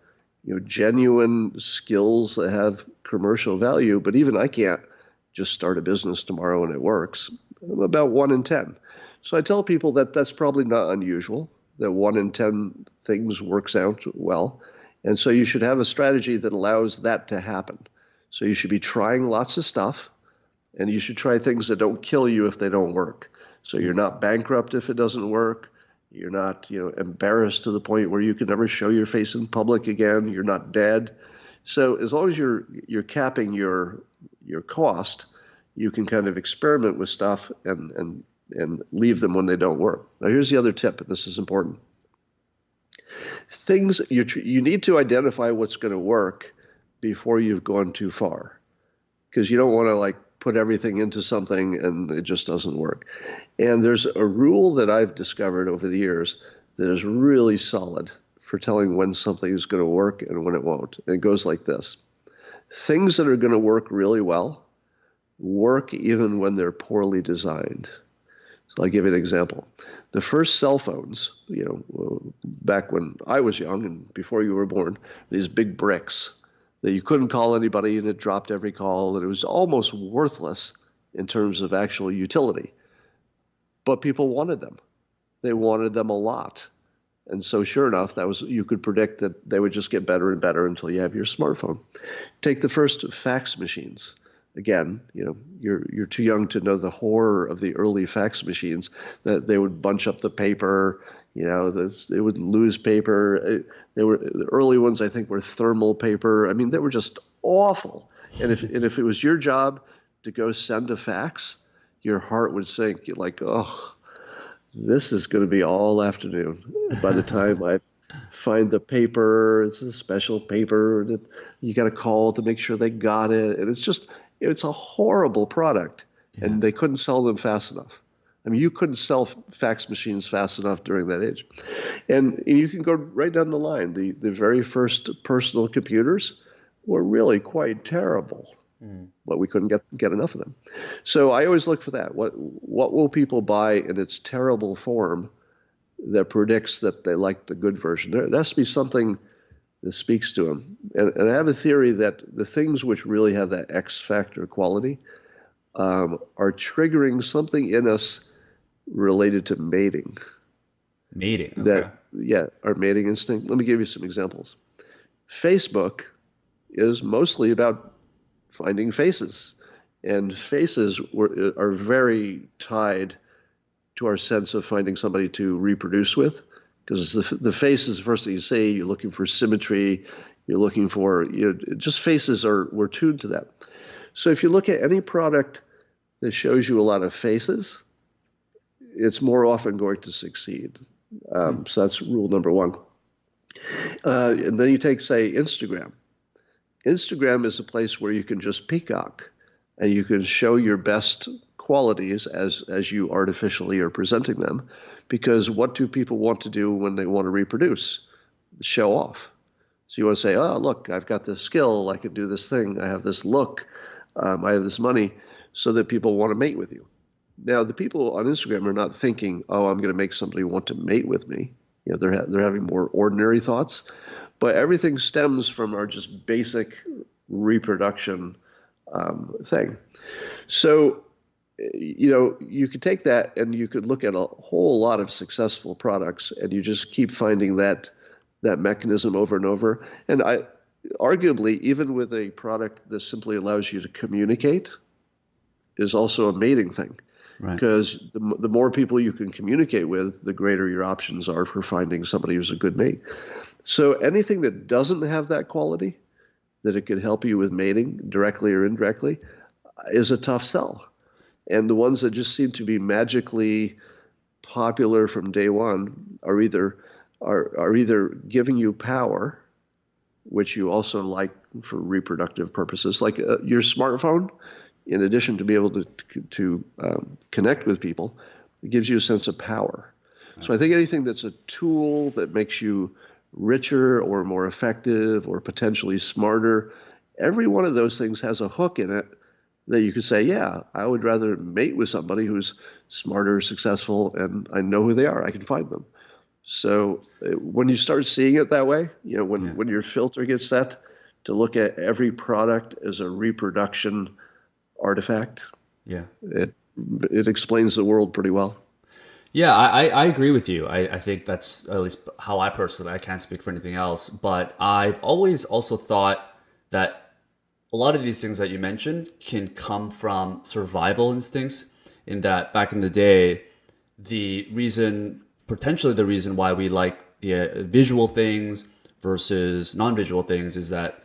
genuine skills that have commercial value, but even I can't just start a business tomorrow and it works. I'm about 1 in 10. So I tell people that that's probably not unusual, that 1 in 10 things works out well. And so you should have a strategy that allows that to happen. So you should be trying lots of stuff, and you should try things that don't kill you if they don't work. So you're not bankrupt if it doesn't work. You're not, embarrassed to the point where you can never show your face in public again. You're not dead. So as long as you're capping your cost, you can kind of experiment with stuff and leave them when they don't work. Now, here's the other tip, and this is important. Things you need to identify what's going to work before you've gone too far, because you don't want to like put everything into something and it just doesn't work. And there's a rule that I've discovered over the years that is really solid for telling when something is going to work and when it won't. And it goes like this. Things that are going to work really well work even when they're poorly designed. So I'll give you an example. The first cell phones, back when I was young and before you were born, these big bricks that you couldn't call anybody and it dropped every call and it was almost worthless in terms of actual utility. But people wanted them. They wanted them a lot. And so sure enough, you could predict that they would just get better and better until you have your smartphone. Take the first fax machines. Again, you're too young to know the horror of the early fax machines, that they would bunch up the paper, they would lose paper. The early ones, I think, were thermal paper. I mean, they were just awful. And if it was your job to go send a fax, your heart would sink. You're like, oh, this is going to be all afternoon. By the time I find the paper, it's a special paper that you got to call to make sure they got it. And it's a horrible product. Yeah. And they couldn't sell them fast enough. I mean, you couldn't sell fax machines fast enough during that age. And you can go right down the line. The very first personal computers were really quite terrible. But we couldn't get enough of them. So I always look for that. What will people buy in its terrible form that predicts that they like the good version? There has to be something that speaks to them. And I have a theory that the things which really have that X factor quality are triggering something in us related to mating. Mating, okay. Our mating instinct. Let me give you some examples. Facebook is mostly about finding faces. And faces are very tied to our sense of finding somebody to reproduce with, because the face is the first thing you see. You're looking for symmetry. You're looking for, just faces we're tuned to that. So if you look at any product that shows you a lot of faces, it's more often going to succeed. So that's rule number one. And then you take, say, Instagram. Instagram is a place where you can just peacock and you can show your best qualities as you artificially are presenting them. Because what do people want to do when they want to reproduce? Show off. So you want to say, oh, look, I've got this skill. I can do this thing. I have this look. I have this money, so that people want to mate with you. Now, the people on Instagram are not thinking, oh, I'm going to make somebody want to mate with me. They're having more ordinary thoughts, but everything stems from our just basic reproduction thing. So, you could take that and you could look at a whole lot of successful products, and you just keep finding that mechanism over and over. And arguably, even with a product that simply allows you to communicate, is also a mating thing. Right. Because the more people you can communicate with, the greater your options are for finding somebody who's a good mate. So anything that doesn't have that quality, that it could help you with mating directly or indirectly, is a tough sell. And the ones that just seem to be magically popular from day one are either giving you power, which you also like for reproductive purposes, like your smartphone. In addition to be able to connect with people, it gives you a sense of power. So I think anything that's a tool that makes you richer or more effective or potentially smarter, every one of those things has a hook in it that you could say, yeah, I would rather mate with somebody who's smarter, successful, and I know who they are. I can find them. So when you start seeing it that way, when your filter gets set to look at every product as a reproduction artifact, it explains the world pretty well. Yeah, I agree with you. I think that's at least how I personally, I can't speak for anything else, but I've always also thought that a lot of these things that you mentioned can come from survival instincts, in that back in the day, potentially the reason why we like the visual things versus non-visual things is that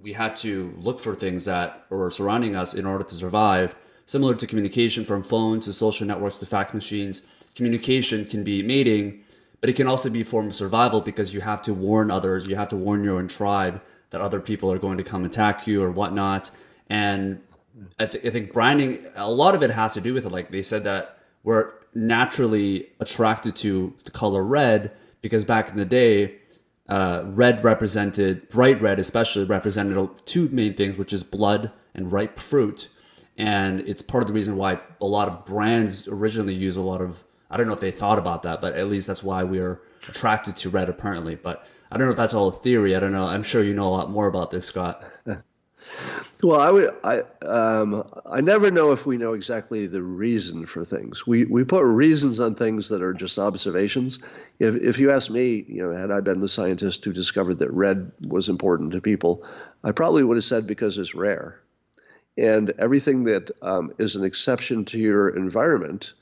we had to look for things that were surrounding us in order to survive. Similar to communication, from phones to social networks to fax machines, communication can be mating, but it can also be a form of survival, because you have to warn others, you have to warn your own tribe that other people are going to come attack you or whatnot. And I think branding, a lot of it has to do with it. Like they said that we're naturally attracted to the color red because back in the day, bright red especially represented two main things, which is blood and ripe fruit. And it's part of the reason why a lot of brands originally use a lot of, I don't know if they thought about that, but at least that's why we're attracted to red apparently. But I don't know if that's all a theory. I don't know. I'm sure you know a lot more about this, Scott. Well, I never know if we know exactly the reason for things. We put reasons on things that are just observations. If you ask me, had I been the scientist who discovered that red was important to people, I probably would have said because it's rare. And everything that is an exception to your environment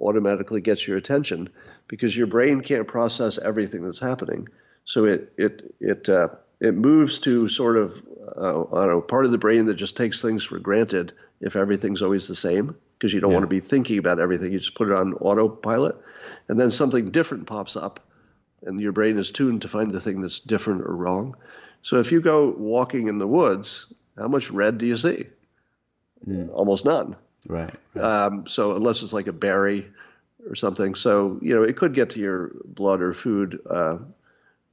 automatically gets your attention, because your brain can't process everything that's happening. So it moves to sort of, I don't know, part of the brain that just takes things for granted if everything's always the same, because you don't want to be thinking about everything. You just put it on autopilot, and then something different pops up, and your brain is tuned to find the thing that's different or wrong. So if you go walking in the woods, how much red do you see? Almost none. Right. So unless it's like a berry or something. So, it could get to your blood or food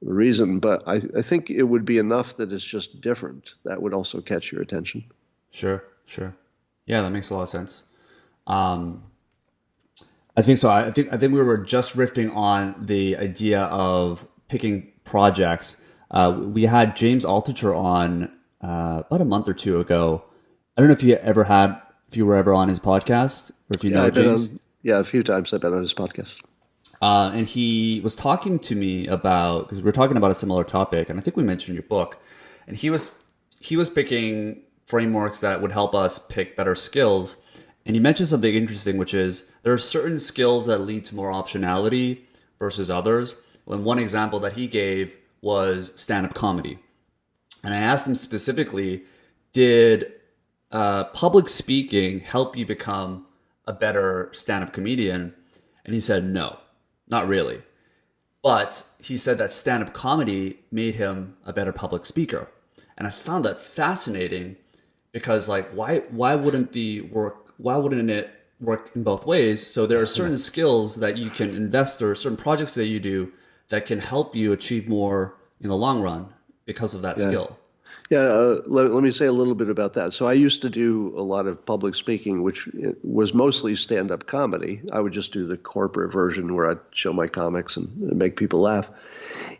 reason, but I think it would be enough that it's just different. That would also catch your attention. Sure. Yeah, that makes a lot of sense. I think so. I think we were just riffing on the idea of picking projects. We had James Altucher on about a month or two ago. I don't know if you were ever on his podcast, or if you know James. A few times I've been on his podcast. And he was talking to me about, because we were talking about a similar topic, and I think we mentioned your book, and he was picking frameworks that would help us pick better skills. And he mentioned something interesting, which is there are certain skills that lead to more optionality versus others. And one example that he gave was stand-up comedy. And I asked him specifically, did public speaking help you become a better stand-up comedian? And he said, no, not really. But he said that stand-up comedy made him a better public speaker. And I found that fascinating, because why wouldn't it work in both ways? So there are certain skills that you can invest, or certain projects that you do that can help you achieve more in the long run. because of that Yeah. skill. Yeah, let me say a little bit about that. So I used to do a lot of public speaking, which was mostly stand-up comedy. I would just do the corporate version where I'd show my comics and make people laugh.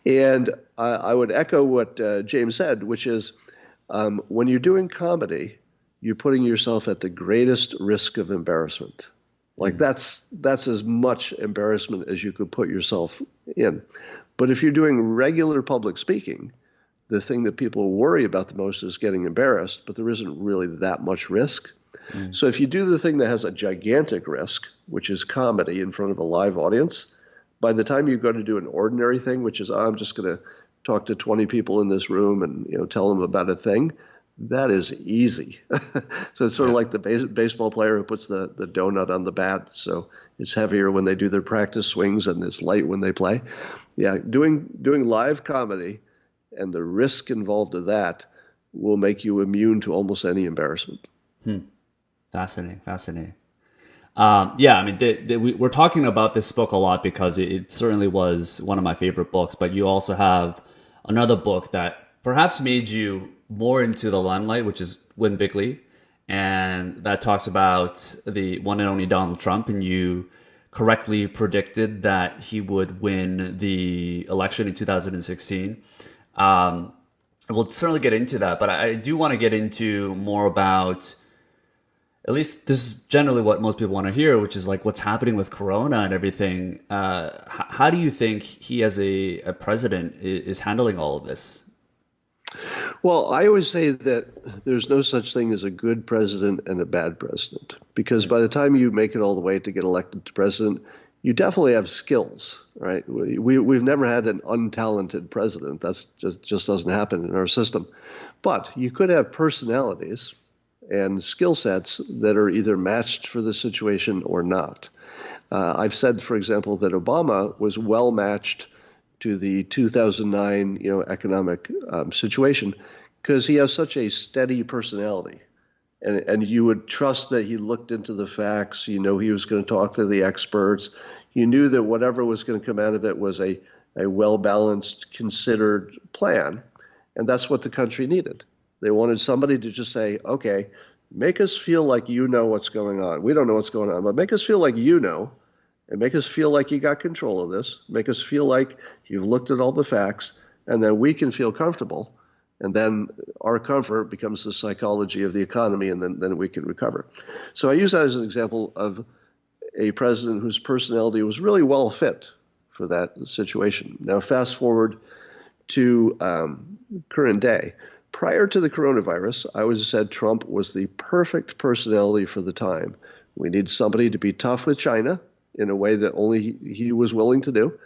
And I would echo what James said, which is when you're doing comedy, you're putting yourself at the greatest risk of embarrassment. Like Mm. that's as much embarrassment as you could put yourself in. But if you're doing regular public speaking, the thing that people worry about the most is getting embarrassed, but there isn't really that much risk. Mm. So if you do the thing that has a gigantic risk, which is comedy in front of a live audience, by the time you go to do an ordinary thing, which is I'm just going to talk to 20 people in this room and tell them about a thing, that is easy. So it's sort of Yeah. like the baseball player who puts the donut on the bat, so it's heavier when they do their practice swings and it's light when they play. Yeah, doing live comedy and the risk involved of that will make you immune to almost any embarrassment. Hmm. Fascinating, fascinating. Yeah, I mean, we're talking about this book a lot because it certainly was one of my favorite books. But you also have another book that perhaps made you more into the limelight, which is Win Bigly, and that talks about the one and only Donald Trump. And you correctly predicted that he would win the election in 2016. We'll certainly get into that, but I do want to get into more about, at least this is generally what most people want to hear, which is like what's happening with Corona and everything. How do you think he, as a president, is handling all of this? Well, I always say that there's no such thing as a good president and a bad president, because by the time you make it all the way to get elected to president, you definitely have skills, right? We've never had an untalented president. That's just doesn't happen in our system. But you could have personalities and skill sets that are either matched for the situation or not. I've said, for example, that Obama was well matched to the 2009, economic situation because he has such a steady personality. And you would trust that he looked into the facts. He was going to talk to the experts. You knew that whatever was going to come out of it was a well-balanced, considered plan. And that's what the country needed. They wanted somebody to just say, okay, make us feel like you know what's going on. We don't know what's going on, but make us feel like you know, and make us feel like you got control of this. Make us feel like you've looked at all the facts, and then we can feel comfortable. And then our comfort becomes the psychology of the economy, and then we can recover. So I use that as an example of a president whose personality was really well fit for that situation. Now, fast forward to current day. Prior to the coronavirus, I would have said Trump was the perfect personality for the time. We need somebody to be tough with China in a way that only he was willing to do.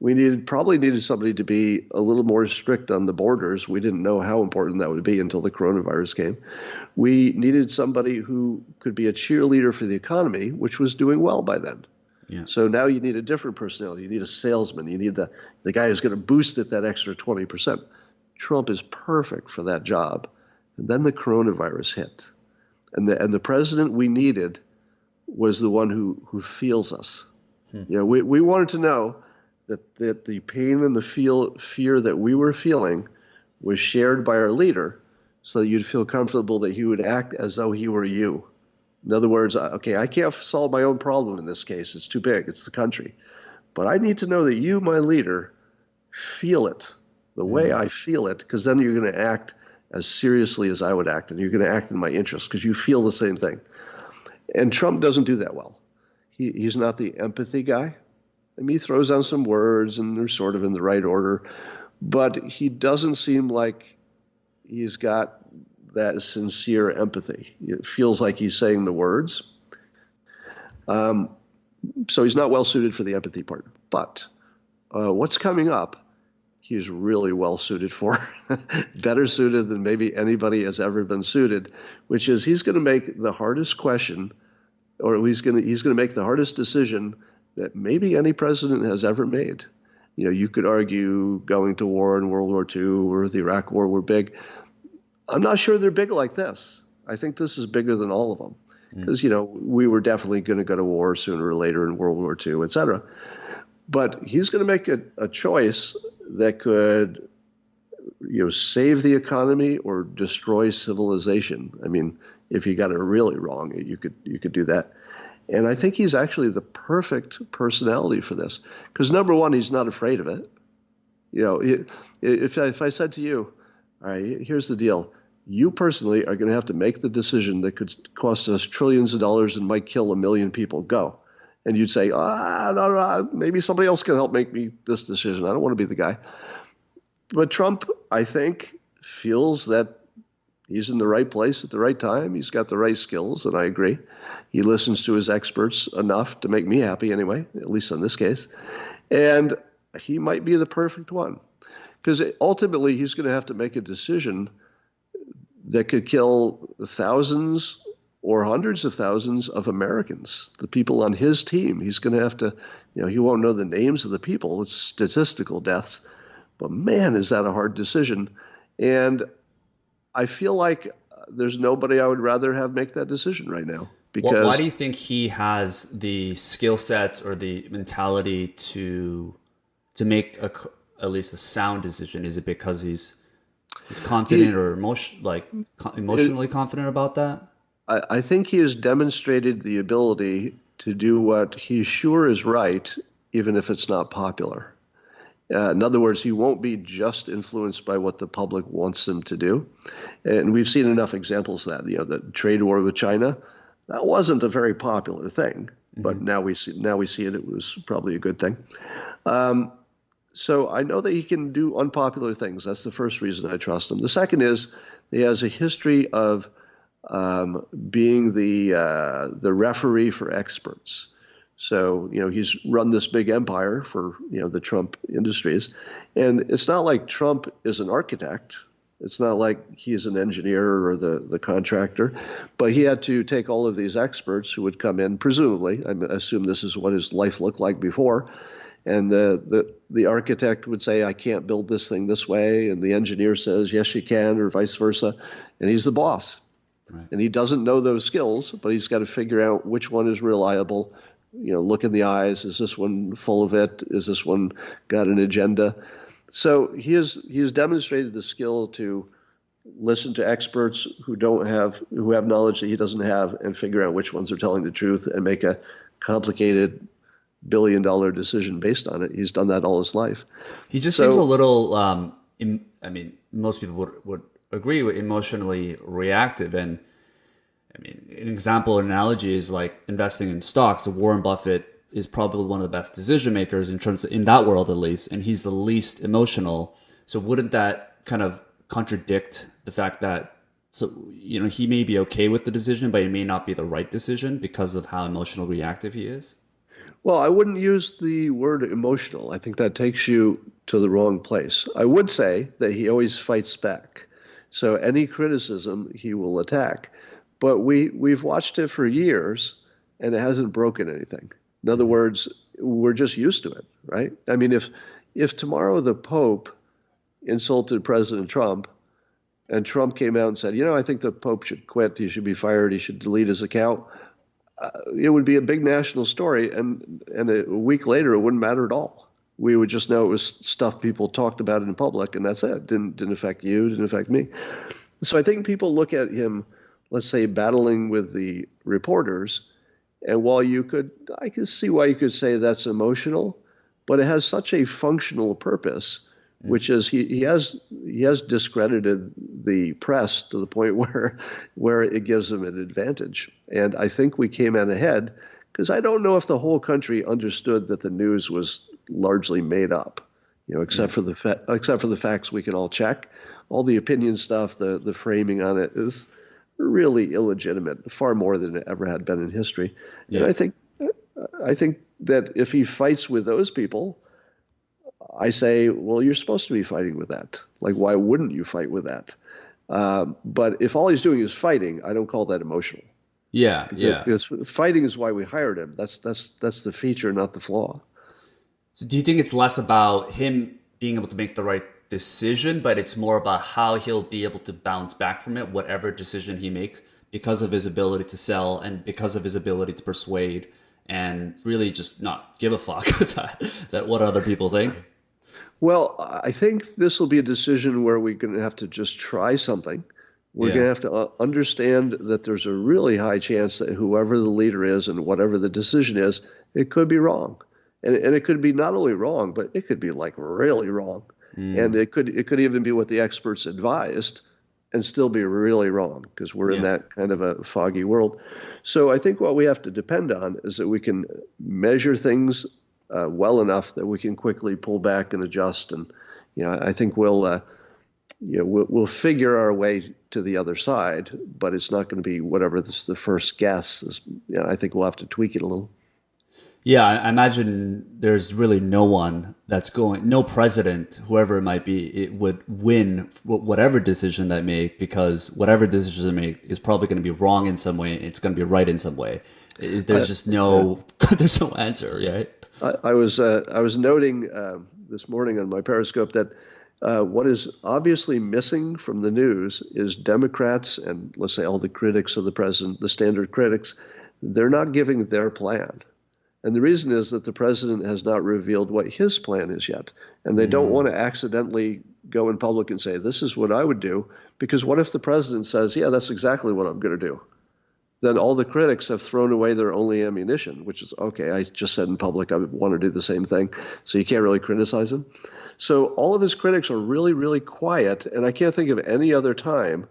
We probably needed somebody to be a little more strict on the borders. We didn't know how important that would be until the coronavirus came. We needed somebody who could be a cheerleader for the economy, which was doing well by then. Yeah. So now you need a different personality. You need a salesman. You need the guy who's going to boost it that extra 20%. Trump is perfect for that job. And then the coronavirus hit. And the president we needed was the one who feels us. We wanted to know that the pain and the fear that we were feeling was shared by our leader, so that you'd feel comfortable that he would act as though he were you. In other words, okay, I can't solve my own problem in this case. It's too big. It's the country. But I need to know that you, my leader, feel it the way I feel it, because then you're going to act as seriously as I would act, and you're going to act in my interest because you feel the same thing. And Trump doesn't do that well. He's not the empathy guy. I mean, he throws on some words, and they're sort of in the right order, but he doesn't seem like he's got that sincere empathy. It feels like he's saying the words. So he's not well suited for the empathy part. But what's coming up, he's really well suited for, better suited than maybe anybody has ever been suited, which is he's going to make the hardest question, or he's going to make the hardest decision that maybe any president has ever made. You could argue going to war in World War II or the Iraq War were big. I'm not sure they're big like this. I think this is bigger than all of them because, we were definitely going to go to war sooner or later in World War II, et cetera. But he's going to make a choice that could save the economy or destroy civilization. I mean, if you got it really wrong, you could do that. And I think he's actually the perfect personality for this because number one, he's not afraid of it. If I said to you, all right, here's the deal. You personally are going to have to make the decision that could cost us trillions of dollars and might kill a million people. Go. And you'd say, no, maybe somebody else can help make me this decision. I don't want to be the guy. But Trump, I think, feels that he's in the right place at the right time. He's got the right skills, and I agree. He listens to his experts enough to make me happy anyway, at least in this case. And he might be the perfect one because ultimately he's going to have to make a decision that could kill thousands or hundreds of thousands of Americans, the people on his team. He's going to have to, he won't know the names of the people. It's statistical deaths. But man, is that a hard decision. And I feel like there's nobody I would rather have make that decision right now. Because why do you think he has the skill sets or the mentality to make at least a sound decision? Is it because he's confident or emotionally confident about that? I think he has demonstrated the ability to do what he's sure is right, even if it's not popular. In other words, he won't be just influenced by what the public wants him to do. And we've seen enough examples of that. The trade war with China, that wasn't a very popular thing, but now we see it. It was probably a good thing. So I know that he can do unpopular things. That's the first reason I trust him. The second is he has a history of being the referee for experts. So, he's run this big empire for, the Trump Industries. And it's not like Trump is an architect. It's not like he's an engineer or the contractor. But he had to take all of these experts who would come in, presumably. I assume this is what his life looked like before. And the architect would say, I can't build this thing this way. And the engineer says, yes, you can, or vice versa. And he's the boss. Right. And he doesn't know those skills, but he's got to figure out which one is reliable. Look in the eyes. Is this one full of it? Is this one got an agenda? So he has demonstrated the skill to listen to experts who have knowledge that he doesn't have and figure out which ones are telling the truth and make a complicated billion-dollar decision based on it. He's done that all his life. He just seems a little, most people would agree with emotionally reactive. And an example, an analogy is like investing in stocks. So Warren Buffett is probably one of the best decision makers in that world, at least, and he's the least emotional. So wouldn't that kind of contradict the fact that, he may be okay with the decision, but it may not be the right decision because of how emotional reactive he is? Well, I wouldn't use the word emotional. I think that takes you to the wrong place. I would say that he always fights back. So any criticism he will attack. But we've watched it for years, and it hasn't broken anything. In other words, we're just used to it, right? I mean, if tomorrow the Pope insulted President Trump, and Trump came out and said, I think the Pope should quit, he should be fired, he should delete his account, it would be a big national story, and a week later it wouldn't matter at all. We would just know it was stuff people talked about in public, and that's it. Didn't affect you, didn't affect me. So I think people look at him, let's say, battling with the reporters, and while I can see why you could say that's emotional, but it has such a functional purpose, which is he has discredited the press to the point where it gives him an advantage. And I think we came out ahead because I don't know if the whole country understood that the news was largely made up, except for the facts we can all check. All the opinion stuff, the framing on it is really illegitimate, far more than it ever had been in history. Yeah. And I think that if he fights with those people, I say, well, you're supposed to be fighting with that. Like, why wouldn't you fight with that? But if all he's doing is fighting, I don't call that emotional. Yeah, because fighting is why we hired him. That's the feature, not the flaw. So do you think it's less about him being able to make the right decision, but it's more about how he'll be able to bounce back from it, whatever decision he makes, because of his ability to sell and because of his ability to persuade and really just not give a fuck that what other people think? Well, I think this will be a decision where we're going to have to just try something. We're going Yeah. to have to understand that there's a really high chance that whoever the leader is and whatever the decision is, it could be wrong. And it could be not only wrong, but it could be like really wrong. And Mm. it could even be what the experts advised and still be really wrong because we're in Yeah. that kind of a foggy world. So I think what we have to depend on is that we can measure things well enough that we can quickly pull back and adjust. And I think we'll figure our way to the other side, but it's not going to be whatever the first guess is. I think we'll have to tweak it a little. Yeah, I imagine there's really no one that's going, no president, whoever it might be, it would win whatever decision they make because whatever decision they make is probably going to be wrong in some way. It's going to be right in some way. I, There's just uh, no, there's no answer, right? I was noting this morning on my Periscope that what is obviously missing from the news is Democrats and let's say all the critics of the president, the standard critics, they're not giving their plan. And the reason is that the president has not revealed what his plan is yet. And they don't want Mm, to accidentally go in public and say, this is what I would do. Because what if the president says, yeah, that's exactly what I'm going to do? Then all the critics have thrown away their only ammunition, which is, okay, I just said in public I would want to do the same thing. So you can't really criticize him. So all of his critics are really, really quiet. And I can't think of any other time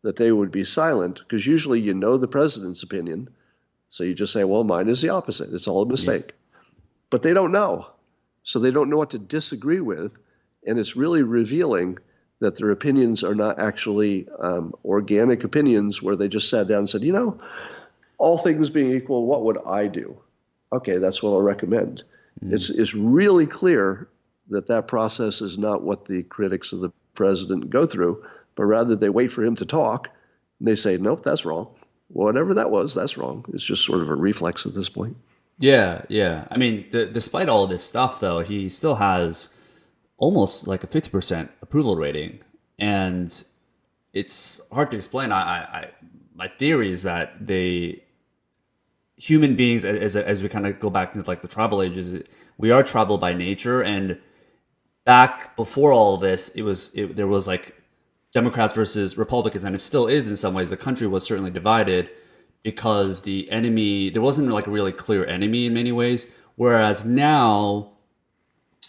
that they would be silent because usually you know the president's opinion. So you just say, well, mine is the opposite. It's all a yeah. mistake. But they don't know. So they don't know what to disagree with. And it's really revealing that their opinions are not actually organic opinions where they just sat down and said, all things being equal, what would I do? Okay, that's what I'll recommend. Mm. It's really clear that that process is not what the critics of the president go through, but rather they wait for him to talk and they say, nope, that's wrong. Whatever that was, that's wrong. It's just sort of a reflex at this point. Yeah, yeah. I mean, despite all this stuff, though, he still has almost like a 50% approval rating. And it's hard to explain. My theory is that human beings, as we kind of go back into like the tribal ages, we are tribal by nature. And back before all of this, there was like Democrats versus Republicans, and it still is in some ways. The country was certainly divided because the enemy, there wasn't like a really clear enemy in many ways. Whereas now,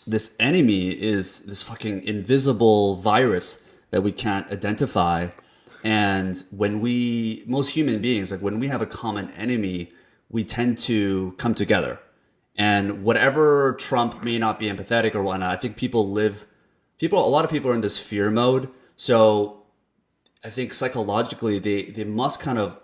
this enemy is this fucking invisible virus that we can't identify. And most human beings, like when we have a common enemy, we tend to come together. And whatever Trump may not be empathetic or whatnot, I think a lot of people are in this fear mode. So I think psychologically, they must kind of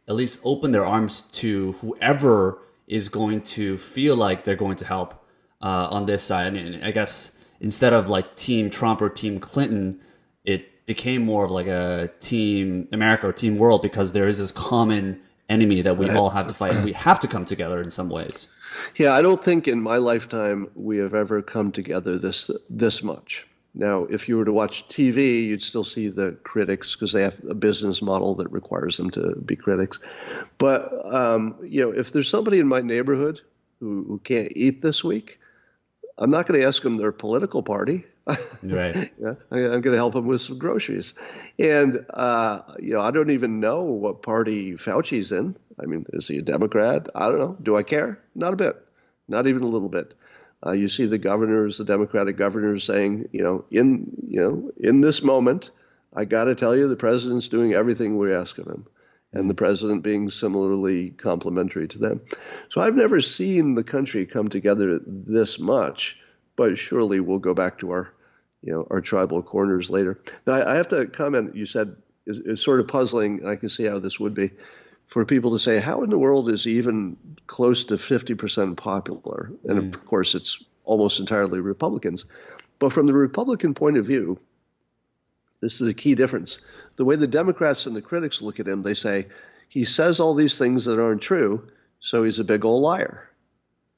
at least open their arms to whoever is going to feel like they're going to help on this side. And I guess instead of like Team Trump or Team Clinton, it became more of like a Team America or Team World because there is this common enemy that we all have to fight. And we have to come together in some ways. Yeah, I don't think in my lifetime we have ever come together this much. Now, if you were to watch TV, you'd still see the critics because they have a business model that requires them to be critics. But if there's somebody in my neighborhood who can't eat this week, I'm not going to ask them their political party. Right. Yeah, I'm going to help them with some groceries. And, I don't even know what party Fauci's in. I mean, is he a Democrat? I don't know. Do I care? Not a bit. Not even a little bit. You see the governors, the Democratic governors saying, in this moment, I got to tell you, the president's doing everything we ask of him. And the president being similarly complimentary to them. So I've never seen the country come together this much, but surely we'll go back to our tribal corners later. Now, I have to comment, you said it's sort of puzzling, and I can see how this would be, for people to say, how in the world is he even close to 50% popular? And Mm. of course, it's almost entirely Republicans. But from the Republican point of view, this is a key difference. The way the Democrats and the critics look at him, they say, he says all these things that aren't true, so he's a big old liar.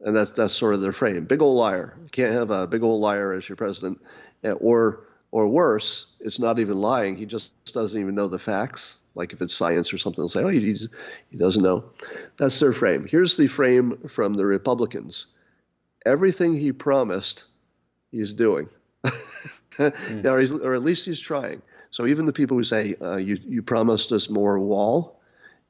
And that's sort of their frame. Big old liar. You can't have a big old liar as your president. Or worse, it's not even lying. He just doesn't even know the facts. Like if it's science or something, they'll say, oh, he doesn't know. That's their frame. Here's the frame from the Republicans. Everything he promised, he's doing. Hmm. or at least he's trying. So even the people who say, you promised us more wall,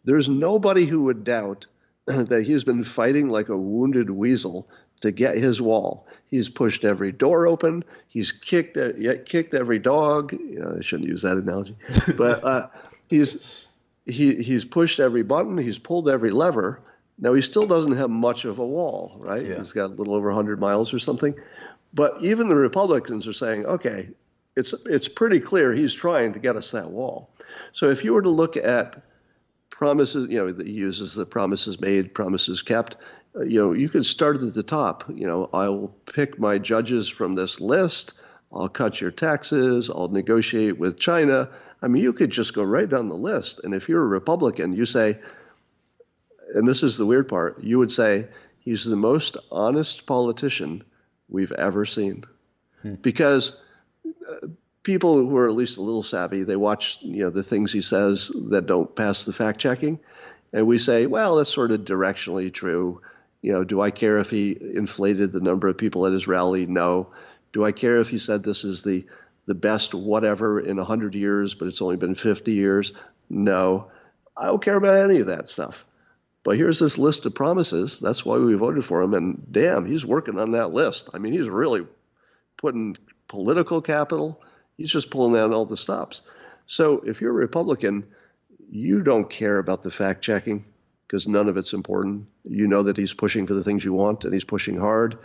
there's nobody who would doubt that he's been fighting like a wounded weasel to get his wall. He's pushed every door open. He's kicked every dog. I shouldn't use that analogy, but he's he's pushed every button. He's pulled every lever. Now he still doesn't have much of a wall, right? Yeah. He's got a little over 100 miles or something. But even the Republicans are saying, okay, it's pretty clear he's trying to get us that wall. So if you were to look at promises, he uses the promises made, promises kept. You could start at the top. I will pick my judges from this list. I'll cut your taxes. I'll negotiate with China. I mean, you could just go right down the list. And if you're a Republican, you say, and this is the weird part, you would say he's the most honest politician we've ever seen. Because people who are at least a little savvy, they watch the things he says that don't pass the fact checking, and we say, well, that's sort of directionally true. Do I care if he inflated the number of people at his rally? No. Do I care if he said this is the best whatever in 100 years, but it's only been 50 years? No. I don't care about any of that stuff. But here's this list of promises. That's why we voted for him. And damn, he's working on that list. I mean, he's really putting political capital. He's just pulling down all the stops. So if you're a Republican, you don't care about the fact checking because none of it's important. You know that he's pushing for the things you want and he's pushing hard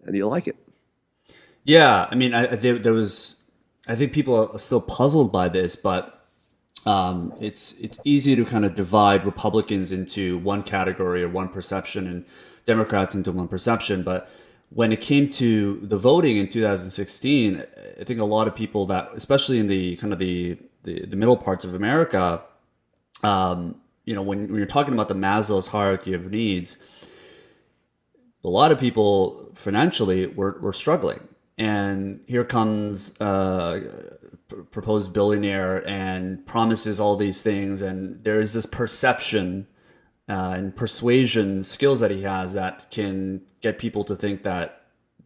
and you like it. Yeah, I mean, I think people are still puzzled by this, but it's easy to kind of divide Republicans into one category or one perception and Democrats into one perception. But when it came to the voting in 2016, I think a lot of people that, especially in the kind of the middle parts of America, when you're talking about the Maslow's hierarchy of needs, a lot of people financially were struggling. And here comes proposed billionaire and promises all these things, and there is this perception and persuasion skills that he has that can get people to think that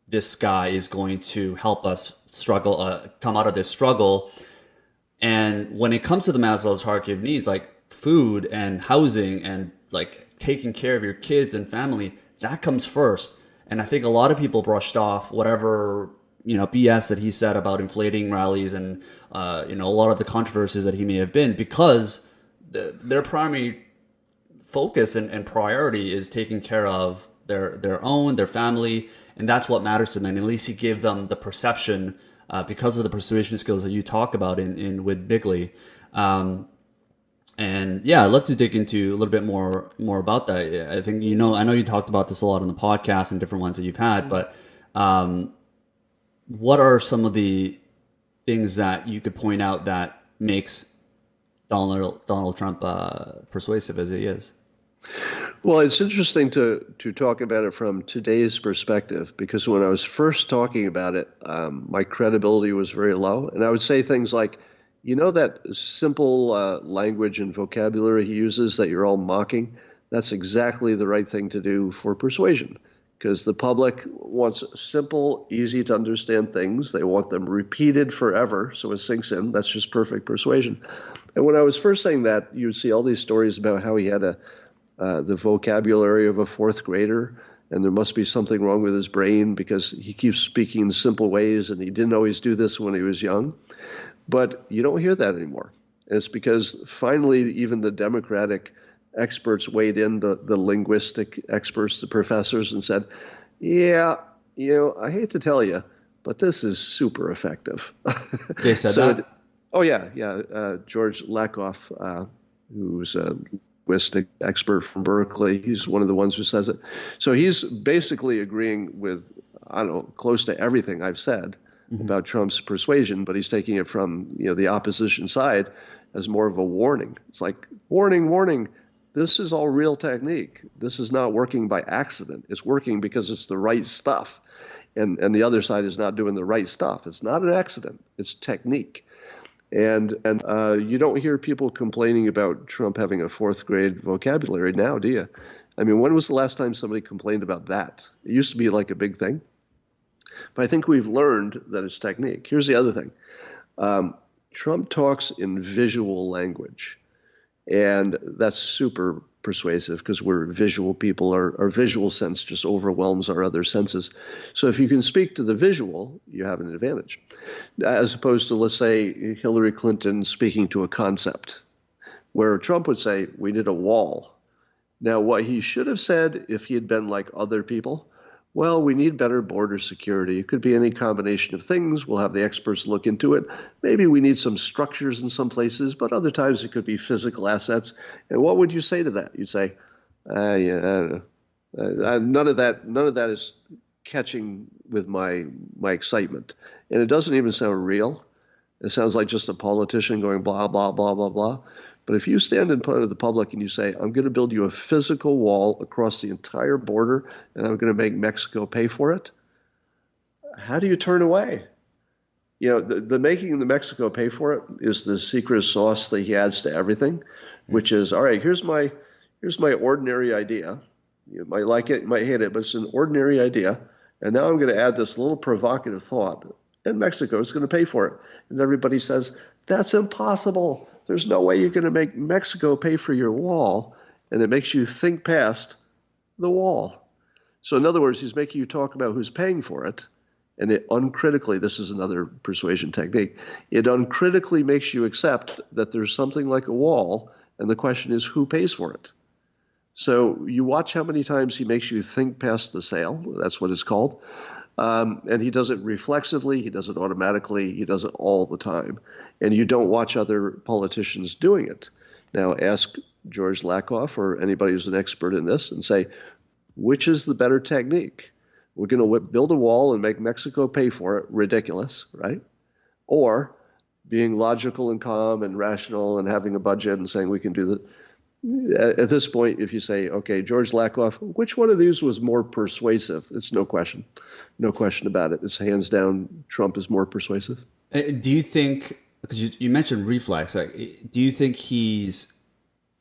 this guy is going to help us come out of this struggle. And when it comes to the Maslow's hierarchy of needs, like food and housing and like taking care of your kids and family, that comes first. And I think a lot of people brushed off whatever BS that he said about inflating rallies and a lot of the controversies that he may have been, because their primary focus and priority is taking care of their family, and that's what matters to them. And at least he gave them the perception because of the persuasion skills that you talk about in with Bigley. And yeah, I'd love to dig into a little bit more about that. I think I know you talked about this a lot on the podcast and different ones that you've had, but what are some of the things that you could point out that makes Donald Trump persuasive as he is? Well, it's interesting to talk about it from today's perspective, because when I was first talking about it, my credibility was very low. And I would say things like, that simple language and vocabulary he uses that you're all mocking, that's exactly the right thing to do for persuasion. Because the public wants simple, easy to understand things. They want them repeated forever, so it sinks in. That's just perfect persuasion. And when I was first saying that, you would see all these stories about how he had the vocabulary of a fourth grader, and there must be something wrong with his brain because he keeps speaking in simple ways, and he didn't always do this when he was young. But you don't hear that anymore. And it's because finally even the Democratic experts weighed in, the linguistic experts, the professors, and said, yeah, I hate to tell you, but this is super effective. They said that? Oh, yeah. George Lakoff, who's a linguistic expert from Berkeley, he's one of the ones who says it. So he's basically agreeing with, I don't know, close to everything I've said about Trump's persuasion, but he's taking it from, the opposition side as more of a warning. It's like, warning. This is all real technique. This is not working by accident. It's working because it's the right stuff. And the other side is not doing the right stuff. It's not an accident. It's technique. And you don't hear people complaining about Trump having a fourth grade vocabulary now, do you? I mean, when was the last time somebody complained about that? It used to be like a big thing. But I think we've learned that it's technique. Here's the other thing. Um, Trump talks in visual language, and that's super persuasive because we're visual people. Our visual sense just overwhelms our other senses. So if you can speak to the visual, you have an advantage, as opposed to, let's say, Hillary Clinton speaking to a concept, where Trump would say, we need a wall. Now, what he should have said if he had been like other people, well, we need better border security. It could be any combination of things. We'll have the experts look into it. Maybe we need some structures in some places, but other times it could be physical assets. And what would you say to that? You'd say, yeah, I don't know. None of that is catching with my excitement. And it doesn't even sound real. It sounds like just a politician going blah, blah, blah, blah, blah. But if you stand in front of the public and you say, I'm going to build you a physical wall across the entire border and I'm going to make Mexico pay for it, how do you turn away? You know, the making the Mexico pay for it is the secret sauce that he adds to everything, which is, all right, here's my ordinary idea. You might like it, you might hate it, but it's an ordinary idea. And now I'm going to add this little provocative thought, and Mexico is going to pay for it. And everybody says, that's impossible. There's no way you're going to make Mexico pay for your wall. And it makes you think past the wall. So in other words, he's making you talk about who's paying for it. And it uncritically, this is another persuasion technique, it uncritically makes you accept that there's something like a wall. And the question is, who pays for it? So you watch how many times he makes you think past the sale. That's what it's called. And he does it reflexively, he does it automatically, he does it all the time. And you don't watch other politicians doing it. Now ask George Lakoff or anybody who's an expert in this and say, which is the better technique? We're going to build a wall and make Mexico pay for it, ridiculous, right? Or being logical and calm and rational and having a budget and saying we can do that. At this point, if you say, okay, George Lakoff, which one of these was more persuasive? It's no question about it. It's hands down, Trump is more persuasive. Do you think, because you mentioned reflex, like, do you think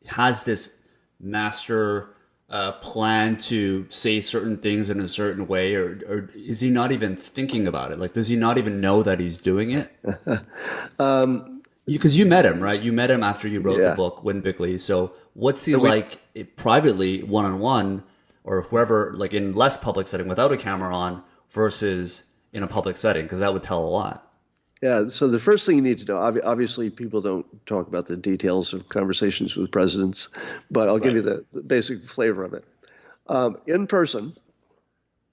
has this master plan to say certain things in a certain way, or is he not even thinking about it? Like, does he not even know that he's doing it? Because you met him, right? You met him after you wrote the book, Win Bigly. So what's he like privately, one-on-one, or whoever, like in less public setting without a camera on versus in a public setting? Because that would tell a lot. Yeah, so the first thing you need to know, obviously people don't talk about the details of conversations with presidents, but I'll give you the basic flavor of it. In person,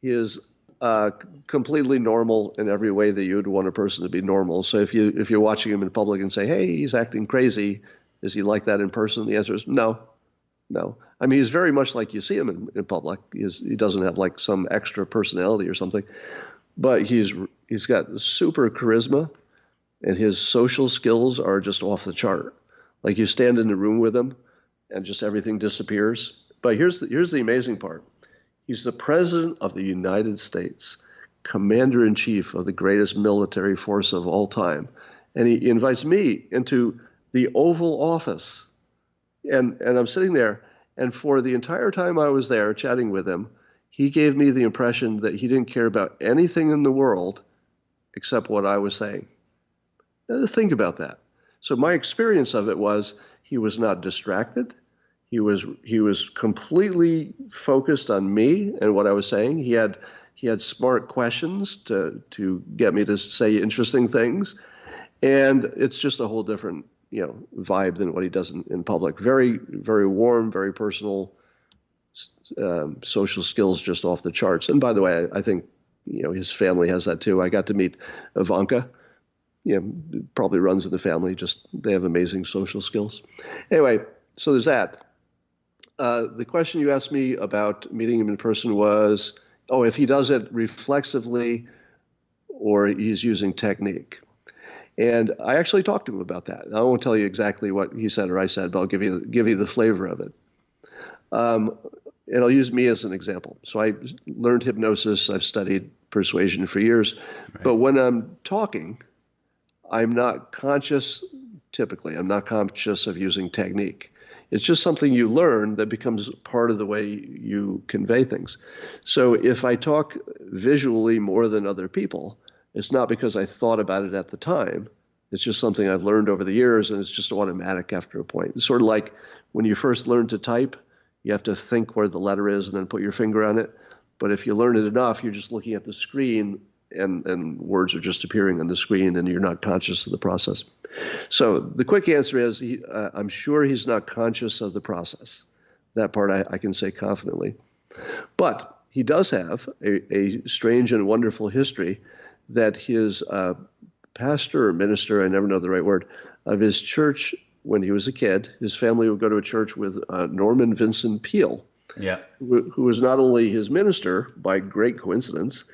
he is completely normal in every way that you would want a person to be normal. So if you're watching him in public and say, hey, he's acting crazy, is he like that in person? The answer is no. I mean, he's very much like you see him in public. He doesn't have like some extra personality or something, but he's got super charisma, and his social skills are just off the chart. Like you stand in the room with him, and just everything disappears. But here's the amazing part. He's the president of the United States, commander-in-chief of the greatest military force of all time. And he invites me into the Oval Office. And I'm sitting there, and for the entire time I was there chatting with him, he gave me the impression that he didn't care about anything in the world except what I was saying. Now, just think about that. So my experience of it was he was not distracted. He was completely focused on me and what I was saying. He had smart questions to get me to say interesting things, and it's just a whole different vibe than what he does in public. Very, very warm, very personal, social skills just off the charts. And by the way, I think his family has that too. I got to meet Ivanka. Probably runs in the family. Just they have amazing social skills. Anyway, so there's that. The question you asked me about meeting him in person was, if he does it reflexively or he's using technique. And I actually talked to him about that. I won't tell you exactly what he said or I said, but I'll give you the flavor of it. And I'll use me as an example. So I learned hypnosis. I've studied persuasion for years. Right. But when I'm talking, I'm not conscious of using technique. It's just something you learn that becomes part of the way you convey things. So if I talk visually more than other people, it's not because I thought about it at the time. It's just something I've learned over the years, and it's just automatic after a point. It's sort of like when you first learn to type, you have to think where the letter is and then put your finger on it. But if you learn it enough, you're just looking at the screen and words are just appearing on the screen and you're not conscious of the process. So the quick answer is I'm sure he's not conscious of the process. That part I can say confidently. But he does have a strange and wonderful history that his pastor or minister, I never know the right word, of his church when he was a kid, his family would go to a church with Norman Vincent Peale, Yeah. who was not only his minister by great coincidence,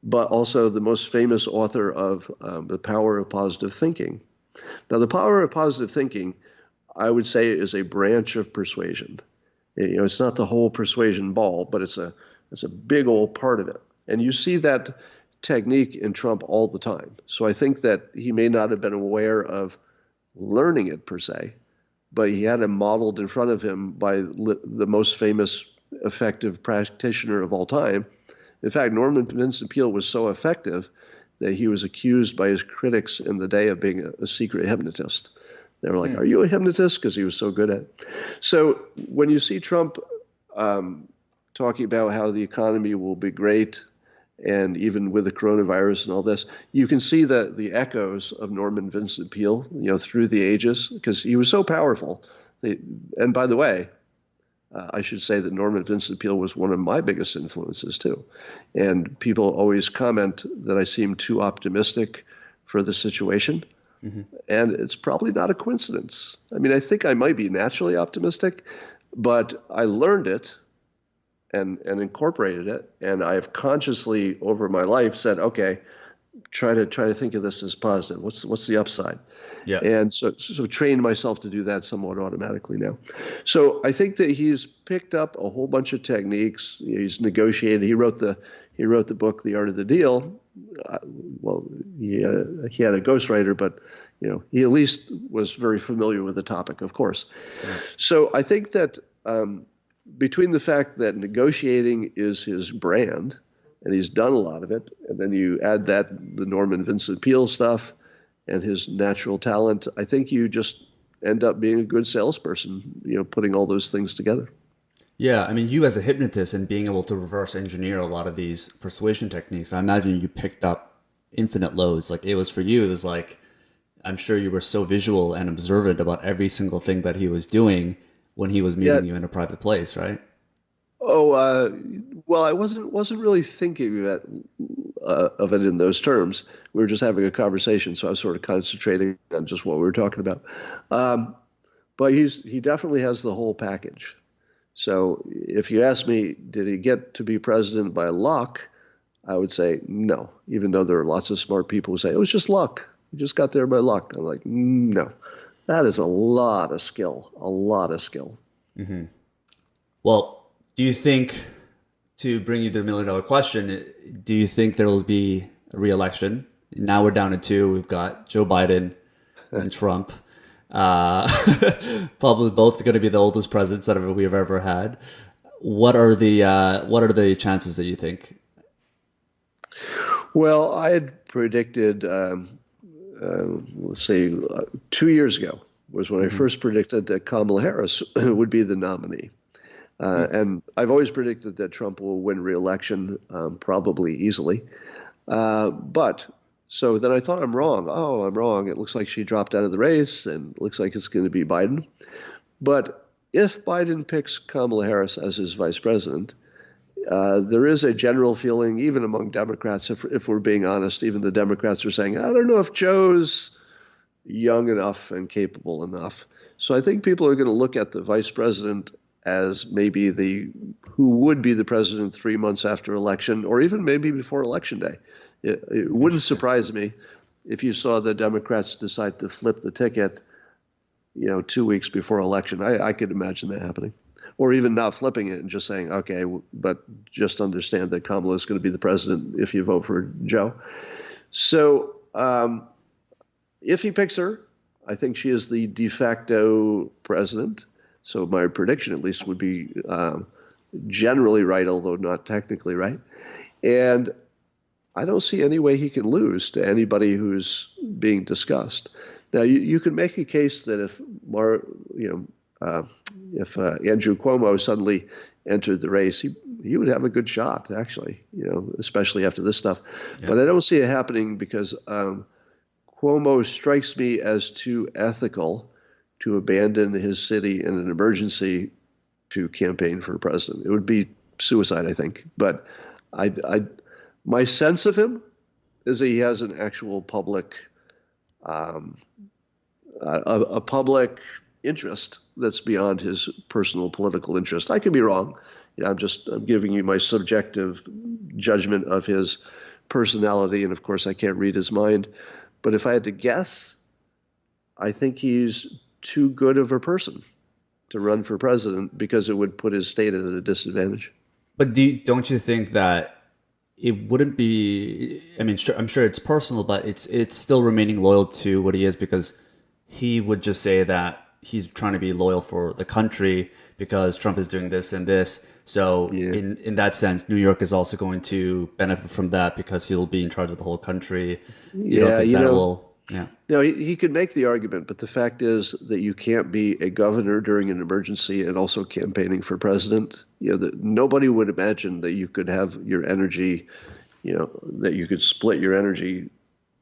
but also the most famous author of The Power of Positive Thinking. Now, the power of positive thinking, I would say, is a branch of persuasion. It's not the whole persuasion ball, but it's a big old part of it. And you see that technique in Trump all the time. So I think that he may not have been aware of learning it per se, but he had it modeled in front of him by the most famous effective practitioner of all time. In fact, Norman Vincent Peale was so effective that he was accused by his critics in the day of being a secret hypnotist. They were like, "Are you a hypnotist?" Because he was so good at it. So when you see Trump talking about how the economy will be great, and even with the coronavirus and all this, you can see the echoes of Norman Vincent Peale, through the ages, because he was so powerful. And by the way, I should say that Norman Vincent Peale was one of my biggest influences too. And people always comment that I seem too optimistic for the situation. Mm-hmm. And it's probably not a coincidence. I mean, I think I might be naturally optimistic, but I learned it and incorporated it. And I've consciously over my life said, okay, try to think of this as positive. What's the upside? Yeah. And so trained myself to do that somewhat automatically now. So I think that he's picked up a whole bunch of techniques. He's negotiated. He wrote the book, The Art of the Deal. He had a ghostwriter, but he at least was very familiar with the topic, of course. Yeah. So I think that between the fact that negotiating is his brand, and he's done a lot of it, and then you add the Norman Vincent Peale stuff and his natural talent, I think you just end up being a good salesperson, putting all those things together. Yeah, I mean, you as a hypnotist and being able to reverse engineer a lot of these persuasion techniques, I imagine you picked up infinite loads. Like it was for you, it was like, I'm sure you were so visual and observant about every single thing that he was doing when he was meeting you in a private place, right? Oh, well, I wasn't really thinking of it in those terms. We were just having a conversation, so I was sort of concentrating on just what we were talking about. But he definitely has the whole package. So if you ask me, did he get to be president by luck? I would say no, even though there are lots of smart people who say it was just luck. He just got there by luck. I'm like, no, that is a lot of skill, Mm-hmm. Well, do you think, to bring you to the $1 million question, do you think there will be a re-election? Now we're down to two. We've got Joe Biden and Trump. Probably both going to be the oldest presidents that we've ever had. What are the chances that you think? Well, I had predicted, let's say, 2 years ago was when I first predicted that Kamala Harris would be the nominee. And I've always predicted that Trump will win re-election, probably easily. So then I thought I'm wrong. Oh, I'm wrong. It looks like she dropped out of the race, and it looks like it's going to be Biden. But if Biden picks Kamala Harris as his vice president, there is a general feeling, even among Democrats, if we're being honest, even the Democrats are saying, I don't know if Joe's young enough and capable enough. So I think people are going to look at the vice president as maybe who would be the president 3 months after election, or even maybe before election day. It wouldn't surprise me if you saw the Democrats decide to flip the ticket, 2 weeks before election. I could imagine that happening. Or even not flipping it and just saying, okay, but just understand that Kamala is going to be the president if you vote for Joe. So if he picks her, I think she is the de facto president. So my prediction, at least, would be generally right, although not technically right. And I don't see any way he can lose to anybody who's being discussed. Now, you can make a case that you know, uh, if Andrew Cuomo suddenly entered the race, he would have a good shot, actually, especially after this stuff. Yeah. But I don't see it happening because Cuomo strikes me as too ethical to abandon his city in an emergency to campaign for president. It would be suicide, I think. But I my sense of him is that he has an actual public, um, a public interest that's beyond his personal political interest. I could be wrong. I'm giving you my subjective judgment of his personality, and of course I can't read his mind. But if I had to guess, I think he's too good of a person to run for president because it would put his state at a disadvantage. But don't you think that it wouldn't be? I mean, sure, I'm sure it's personal, but it's still remaining loyal to what he is because he would just say that he's trying to be loyal for the country because Trump is doing this and this. So Yeah. in that sense, New York is also going to benefit from that because he'll be in charge of the whole country. You don't Yeah, think that will? Yeah. no, he could make the argument, but the fact is that you can't be a governor during an emergency and also campaigning for president. That nobody would imagine that you could have your energy, that you could split your energy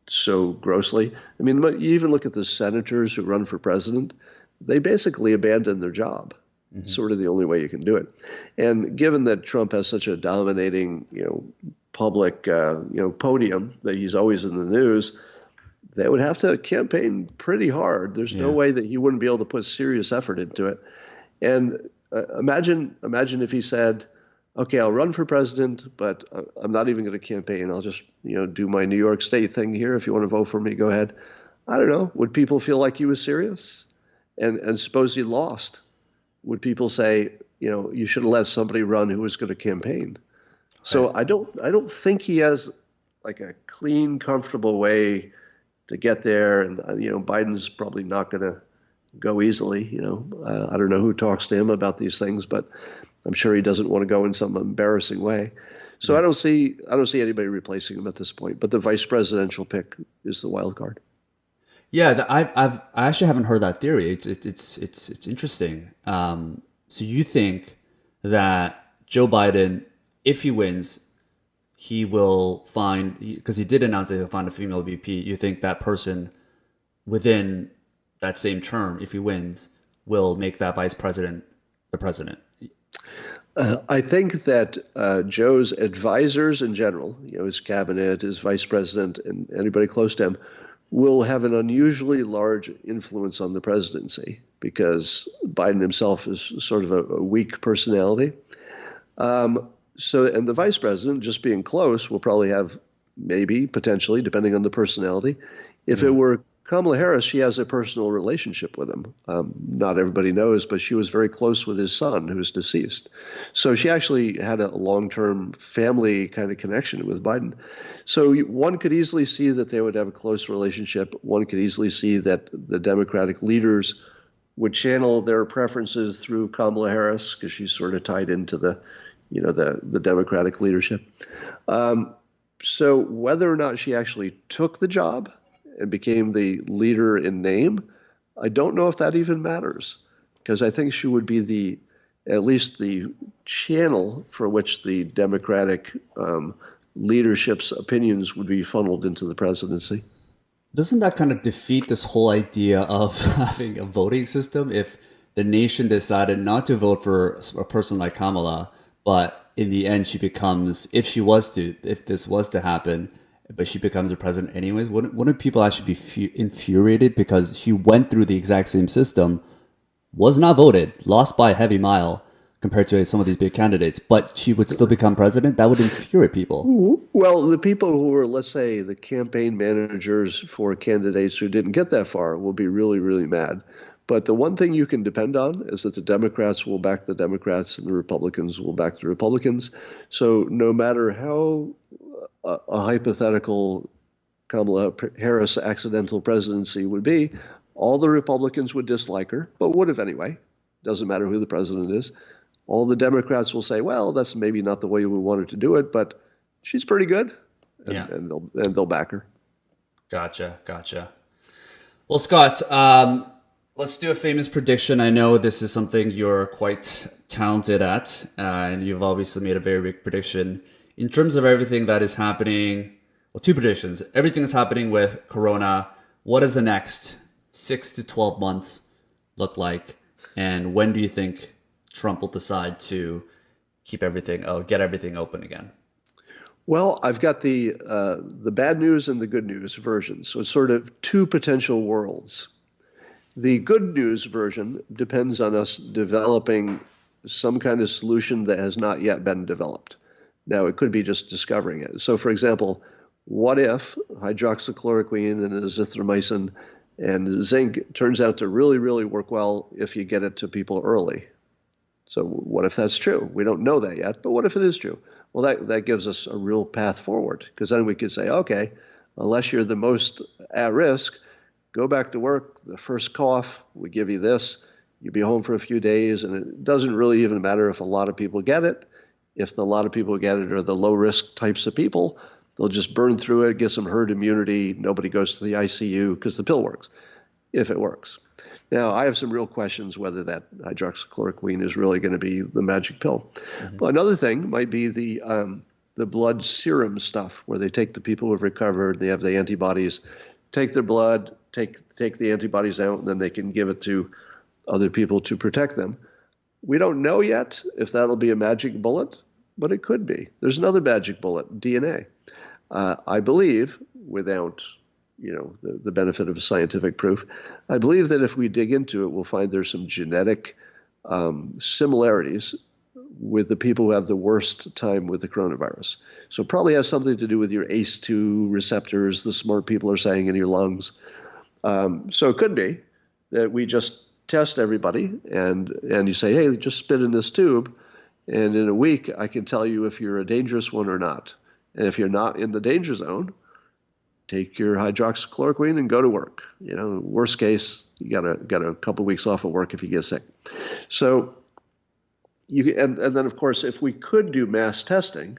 so grossly. I mean, you even look at the senators who run for president, they basically abandon their job. It's sort of the only way you can do it. And given that Trump has such a dominating, public, podium that he's always in the news, they would have to campaign pretty hard. There's no Yeah. way that he wouldn't be able to put serious effort into it. And imagine if he said, "Okay, I'll run for president, but I'm not even going to campaign. I'll just, do my New York State thing here. If you want to vote for me, go ahead." I don't know. Would people feel like he was serious? And suppose he lost, would people say, you should have let somebody run who was going to campaign? So Right. I don't think he has like a clean, comfortable way to get there. And Biden's probably not going to go easily. I don't know who talks to him about these things, but I'm sure he doesn't want to go in some embarrassing way. So Yeah. I don't see anybody replacing him at this point. But the vice presidential pick is the wild card. Yeah, I actually haven't heard that theory. It's interesting. So you think that Joe Biden, if he wins, he will find because he did announce that he'll find a female VP. You think that person within that same term, if he wins, will make that vice president the president? I think that Joe's advisors in general, his cabinet, his vice president, and anybody close to him, will have an unusually large influence on the presidency because Biden himself is sort of a weak personality. And the vice president, just being close, will probably have maybe, potentially, depending on the personality. If it were Kamala Harris, she has a personal relationship with him. Not everybody knows, but she was very close with his son, who's deceased. So she actually had a long-term family kind of connection with Biden. So one could easily see that they would have a close relationship. One could easily see that the Democratic leaders would channel their preferences through Kamala Harris because she's sort of tied into the Democratic leadership. So whether or not she actually took the job and became the leader in name, I don't know if that even matters, because I think she would be at least the channel for which the Democratic leadership's opinions would be funneled into the presidency. Doesn't that kind of defeat this whole idea of having a voting system if the nation decided not to vote for a person like Kamala, but in the end she becomes, if this was to happen, but she becomes a president anyways, wouldn't people actually be infuriated because she went through the exact same system, was not voted, lost by a heavy mile compared to some of these big candidates, but she would still become president? That would infuriate people. Well, the people who were, let's say, the campaign managers for candidates who didn't get that far will be really, really mad. But the one thing you can depend on is that the Democrats will back the Democrats and the Republicans will back the Republicans. So no matter how a hypothetical Kamala Harris accidental presidency would be, all the Republicans would dislike her, but would have anyway, Doesn't matter who the president is. All the Democrats will say, well, that's maybe not the way we wanted to do it, but she's pretty good, Yeah. and they'll back her. Gotcha. Gotcha. Well, Scott, let's do a famous prediction. I know this is something you're quite talented at, and you've obviously made a very big prediction. In terms of everything that is happening, well, two predictions. Everything that's happening with Corona, what does the next 6 to 12 months look like? And when do you think Trump will decide to get everything open again? Well, I've got the bad news and the good news version. So it's sort of two potential worlds. The good news version depends on us developing some kind of solution that has not yet been developed. Now, it could be just discovering it. So, for example, what if hydroxychloroquine and azithromycin and zinc turns out to really, really work well if you get it to people early? So what if that's true? We don't know that yet, but what if it is true? Well, that gives us a real path forward, because then we could say, okay, unless you're the most at risk, go back to work. The first cough, we give you this. You'll be home for a few days, and it doesn't really even matter if a lot of people get it. If a lot of people get it are the low-risk types of people, they'll just burn through it, get some herd immunity. Nobody goes to the ICU because the pill works, if it works. Now, I have some real questions whether that hydroxychloroquine is really going to be the magic pill. Mm-hmm. But another thing might be the blood serum stuff, where they take the people who have recovered, they have the antibodies, take their blood, take the antibodies out, and then they can give it to other people to protect them. We don't know yet if that'll be a magic bullet, but it could be. There's another magic bullet, DNA. I believe, without the benefit of scientific proof, I believe that if we dig into it, we'll find there's some genetic similarities with the people who have the worst time with the coronavirus. So it probably has something to do with your ACE2 receptors, the smart people are saying, in your lungs. So it could be that we just test everybody and you say, hey, just spit in this tube, and in a week I can tell you if you're a dangerous one or not. And if you're not in the danger zone, take your hydroxychloroquine and go to work. Worst case, you got a couple of weeks off of work if you get sick. So and then of course, if we could do mass testing,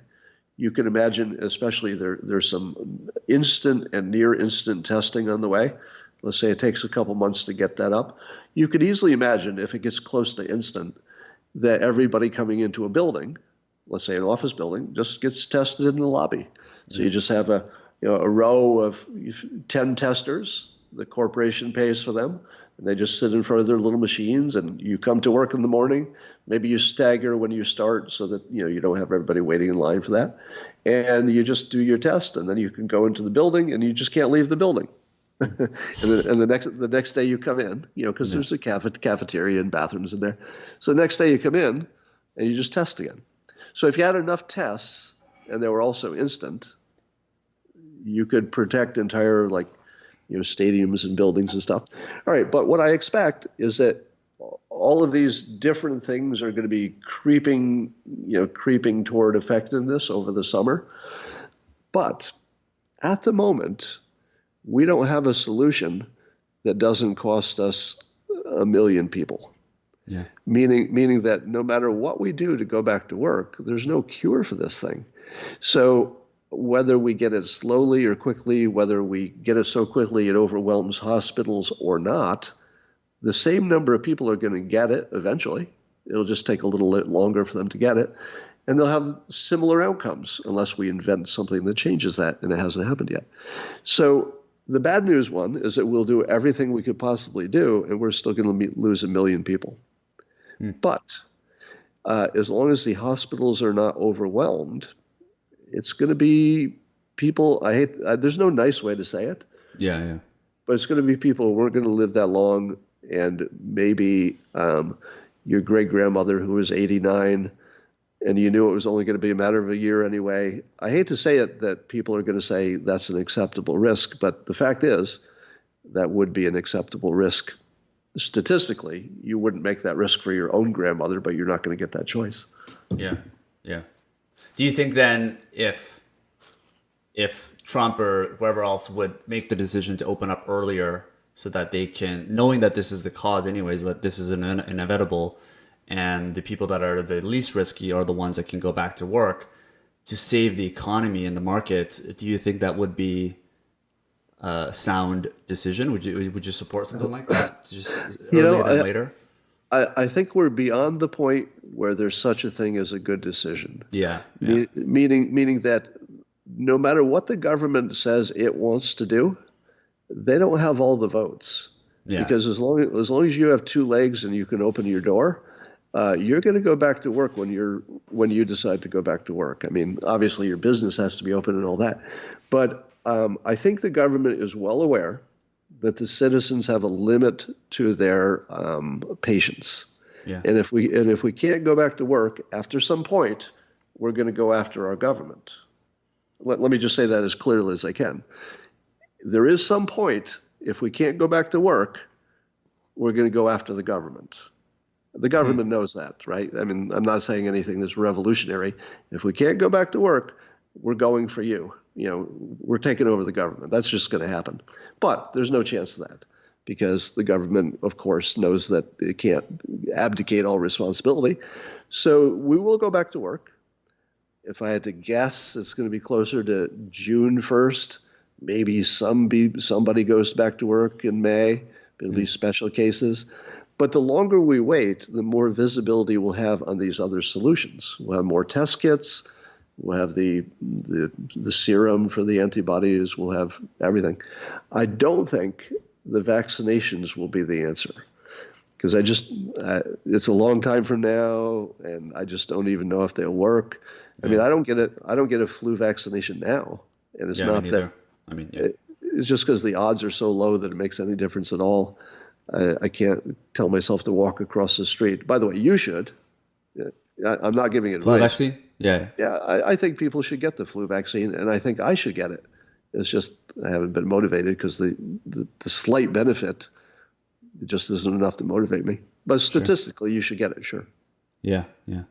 you can imagine, especially there's some instant and near instant testing on the way. Let's say it takes a couple months to get that up. You could easily imagine, if it gets close to instant, that everybody coming into a building, let's say an office building, just gets tested in the lobby. So you just have a row of 10 testers. The corporation pays for them, and they just sit in front of their little machines, and you come to work in the morning. Maybe you stagger when you start so that you don't have everybody waiting in line for that. And you just do your test, and then you can go into the building, and you just can't leave the building. and the next day you come in, because there's a cafeteria and bathrooms in there. So the next day you come in, and you just test again. So if you had enough tests, and they were also instant, you could protect entire stadiums and buildings and stuff. All right, but what I expect is that all of these different things are going to be creeping toward effectiveness over the summer. But at the moment, we don't have a solution that doesn't cost us 1 million people. Yeah. Meaning that no matter what we do to go back to work, there's no cure for this thing. So whether we get it slowly or quickly, whether we get it so quickly it overwhelms hospitals or not, the same number of people are going to get it eventually. It'll just take a little bit longer for them to get it. And they'll have similar outcomes unless we invent something that changes that, and it hasn't happened yet. So the bad news one is that we'll do everything we could possibly do, and we're still going to lose 1 million people. But as long as the hospitals are not overwhelmed, it's going to be people. There's no nice way to say it. Yeah. But it's going to be people who weren't going to live that long, and maybe your great grandmother who was 89, and you knew it was only going to be a matter of a year anyway. I hate to say it that people are going to say that's an acceptable risk, but the fact is that would be an acceptable risk. Statistically, you wouldn't make that risk for your own grandmother, but you're not going to get that choice. Yeah. Do you think then if Trump or whoever else would make the decision to open up earlier, so that they can, knowing that this is the cause anyways, that this is inevitable, and the people that are the least risky are the ones that can go back to work to save the economy and the market. Do you think that would be a sound decision? Would you support something like that, just You know, earlier than later? I think we're beyond the point where there's such a thing as a good decision. Yeah, yeah, Meaning that no matter what the government says it wants to do, they don't have all the votes. yeah, Because as long as you have two legs and you can open your door, you're going to go back to work when you decide to go back to work. I mean, obviously your business has to be open and all that, but I think the government is well aware that the citizens have a limit to their patience. yeah, And if we can't go back to work after some point, we're going to go after our government. Let me just say that as clearly as I can. There is some point, if we can't go back to work, we're going to go after the government. The government knows that, right? I mean, I'm not saying anything that's revolutionary. If we can't go back to work, we're going for you. We're taking over the government. That's just going to happen. But there's no chance of that because the government, of course, knows that it can't abdicate all responsibility. So we will go back to work. If I had to guess, it's going to be closer to June 1st. Maybe somebody goes back to work in May. It'll be special cases. But the longer we wait, the more visibility we'll have on these other solutions. We'll have more test kits. We'll have the serum for the antibodies. We'll have everything. I don't think the vaccinations will be the answer because it's a long time from now, and I just don't even know if they'll work. I mean, I don't get a flu vaccination now, and it's yeah. not Me that. neither. I mean, yeah, It's just because the odds are so low that it makes any difference at all. I can't tell myself to walk across the street. By the way, you should. I'm not giving flu advice. vaccine. Yeah, Yeah, I think people should get the flu vaccine, and I think I should get it. It's just I haven't been motivated because the slight benefit just isn't enough to motivate me. But statistically, you should get it, sure. yeah, yeah.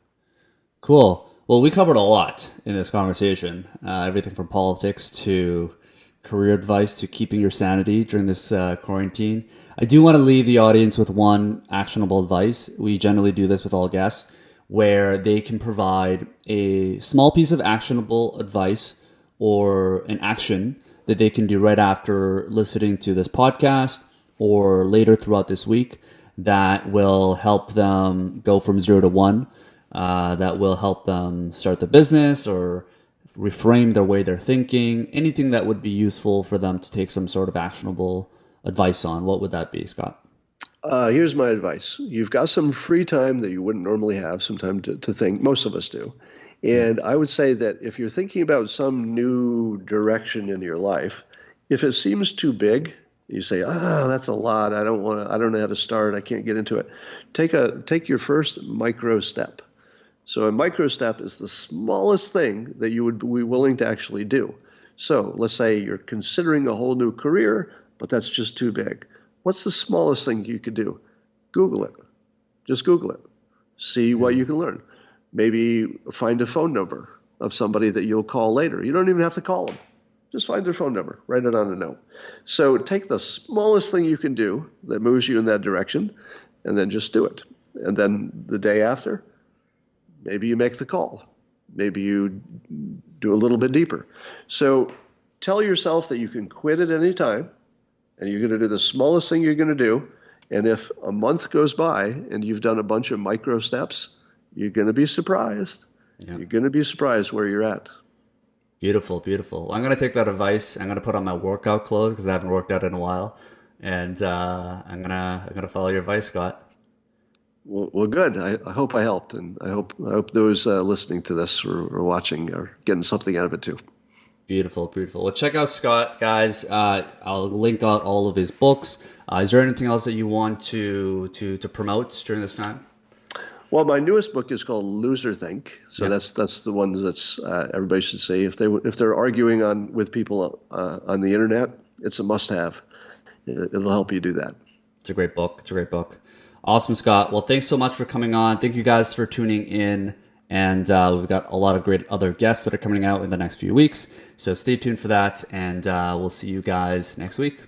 Cool. Well, we covered a lot in this conversation. Everything from politics to career advice to keeping your sanity during this quarantine. I do want to leave the audience with one actionable advice. We generally do this with all guests, where they can provide a small piece of actionable advice or an action that they can do right after listening to this podcast or later throughout this week that will help them go from 0 to 1, that will help them start the business or reframe their way they're thinking, anything that would be useful for them to take some sort of actionable advice on. What would that be, Scott? Here's my advice. You've got some free time that you wouldn't normally have, some time to think. Most of us do. And I would say that if you're thinking about some new direction in your life, if it seems too big, you say, that's a lot. I don't know how to start. I can't get into it. Take your first micro step. So a micro step is the smallest thing that you would be willing to actually do. So let's say you're considering a whole new career, but that's just too big. What's the smallest thing you could do? Google it. Just Google it. See what you can learn. Maybe find a phone number of somebody that you'll call later. You don't even have to call them. Just find their phone number. Write it on a note. So take the smallest thing you can do that moves you in that direction, and then just do it. And then the day after, maybe you make the call. Maybe you do a little bit deeper. So tell yourself that you can quit at any time, and you're going to do the smallest thing you're going to do. And if a month goes by and you've done a bunch of micro steps, you're going to be surprised. Yeah. You're going to be surprised where you're at. Beautiful, beautiful. I'm going to take that advice. I'm going to put on my workout clothes because I haven't worked out in a while. And I'm gonna follow your advice, Scott. Well, good. I hope I helped, and I hope those listening to this or watching are getting something out of it too. Beautiful, beautiful. Well, check out Scott, guys. I'll link out all of his books. Is there anything else that you want to promote during this time? Well, my newest book is called Loser Think. So that's the one that's everybody should see. If they're arguing with people on the internet, it's a must-have. It'll help you do that. It's a great book. Awesome, Scott. Well, thanks so much for coming on. Thank you guys for tuning in. And we've got a lot of great other guests that are coming out in the next few weeks. So stay tuned for that. And we'll see you guys next week.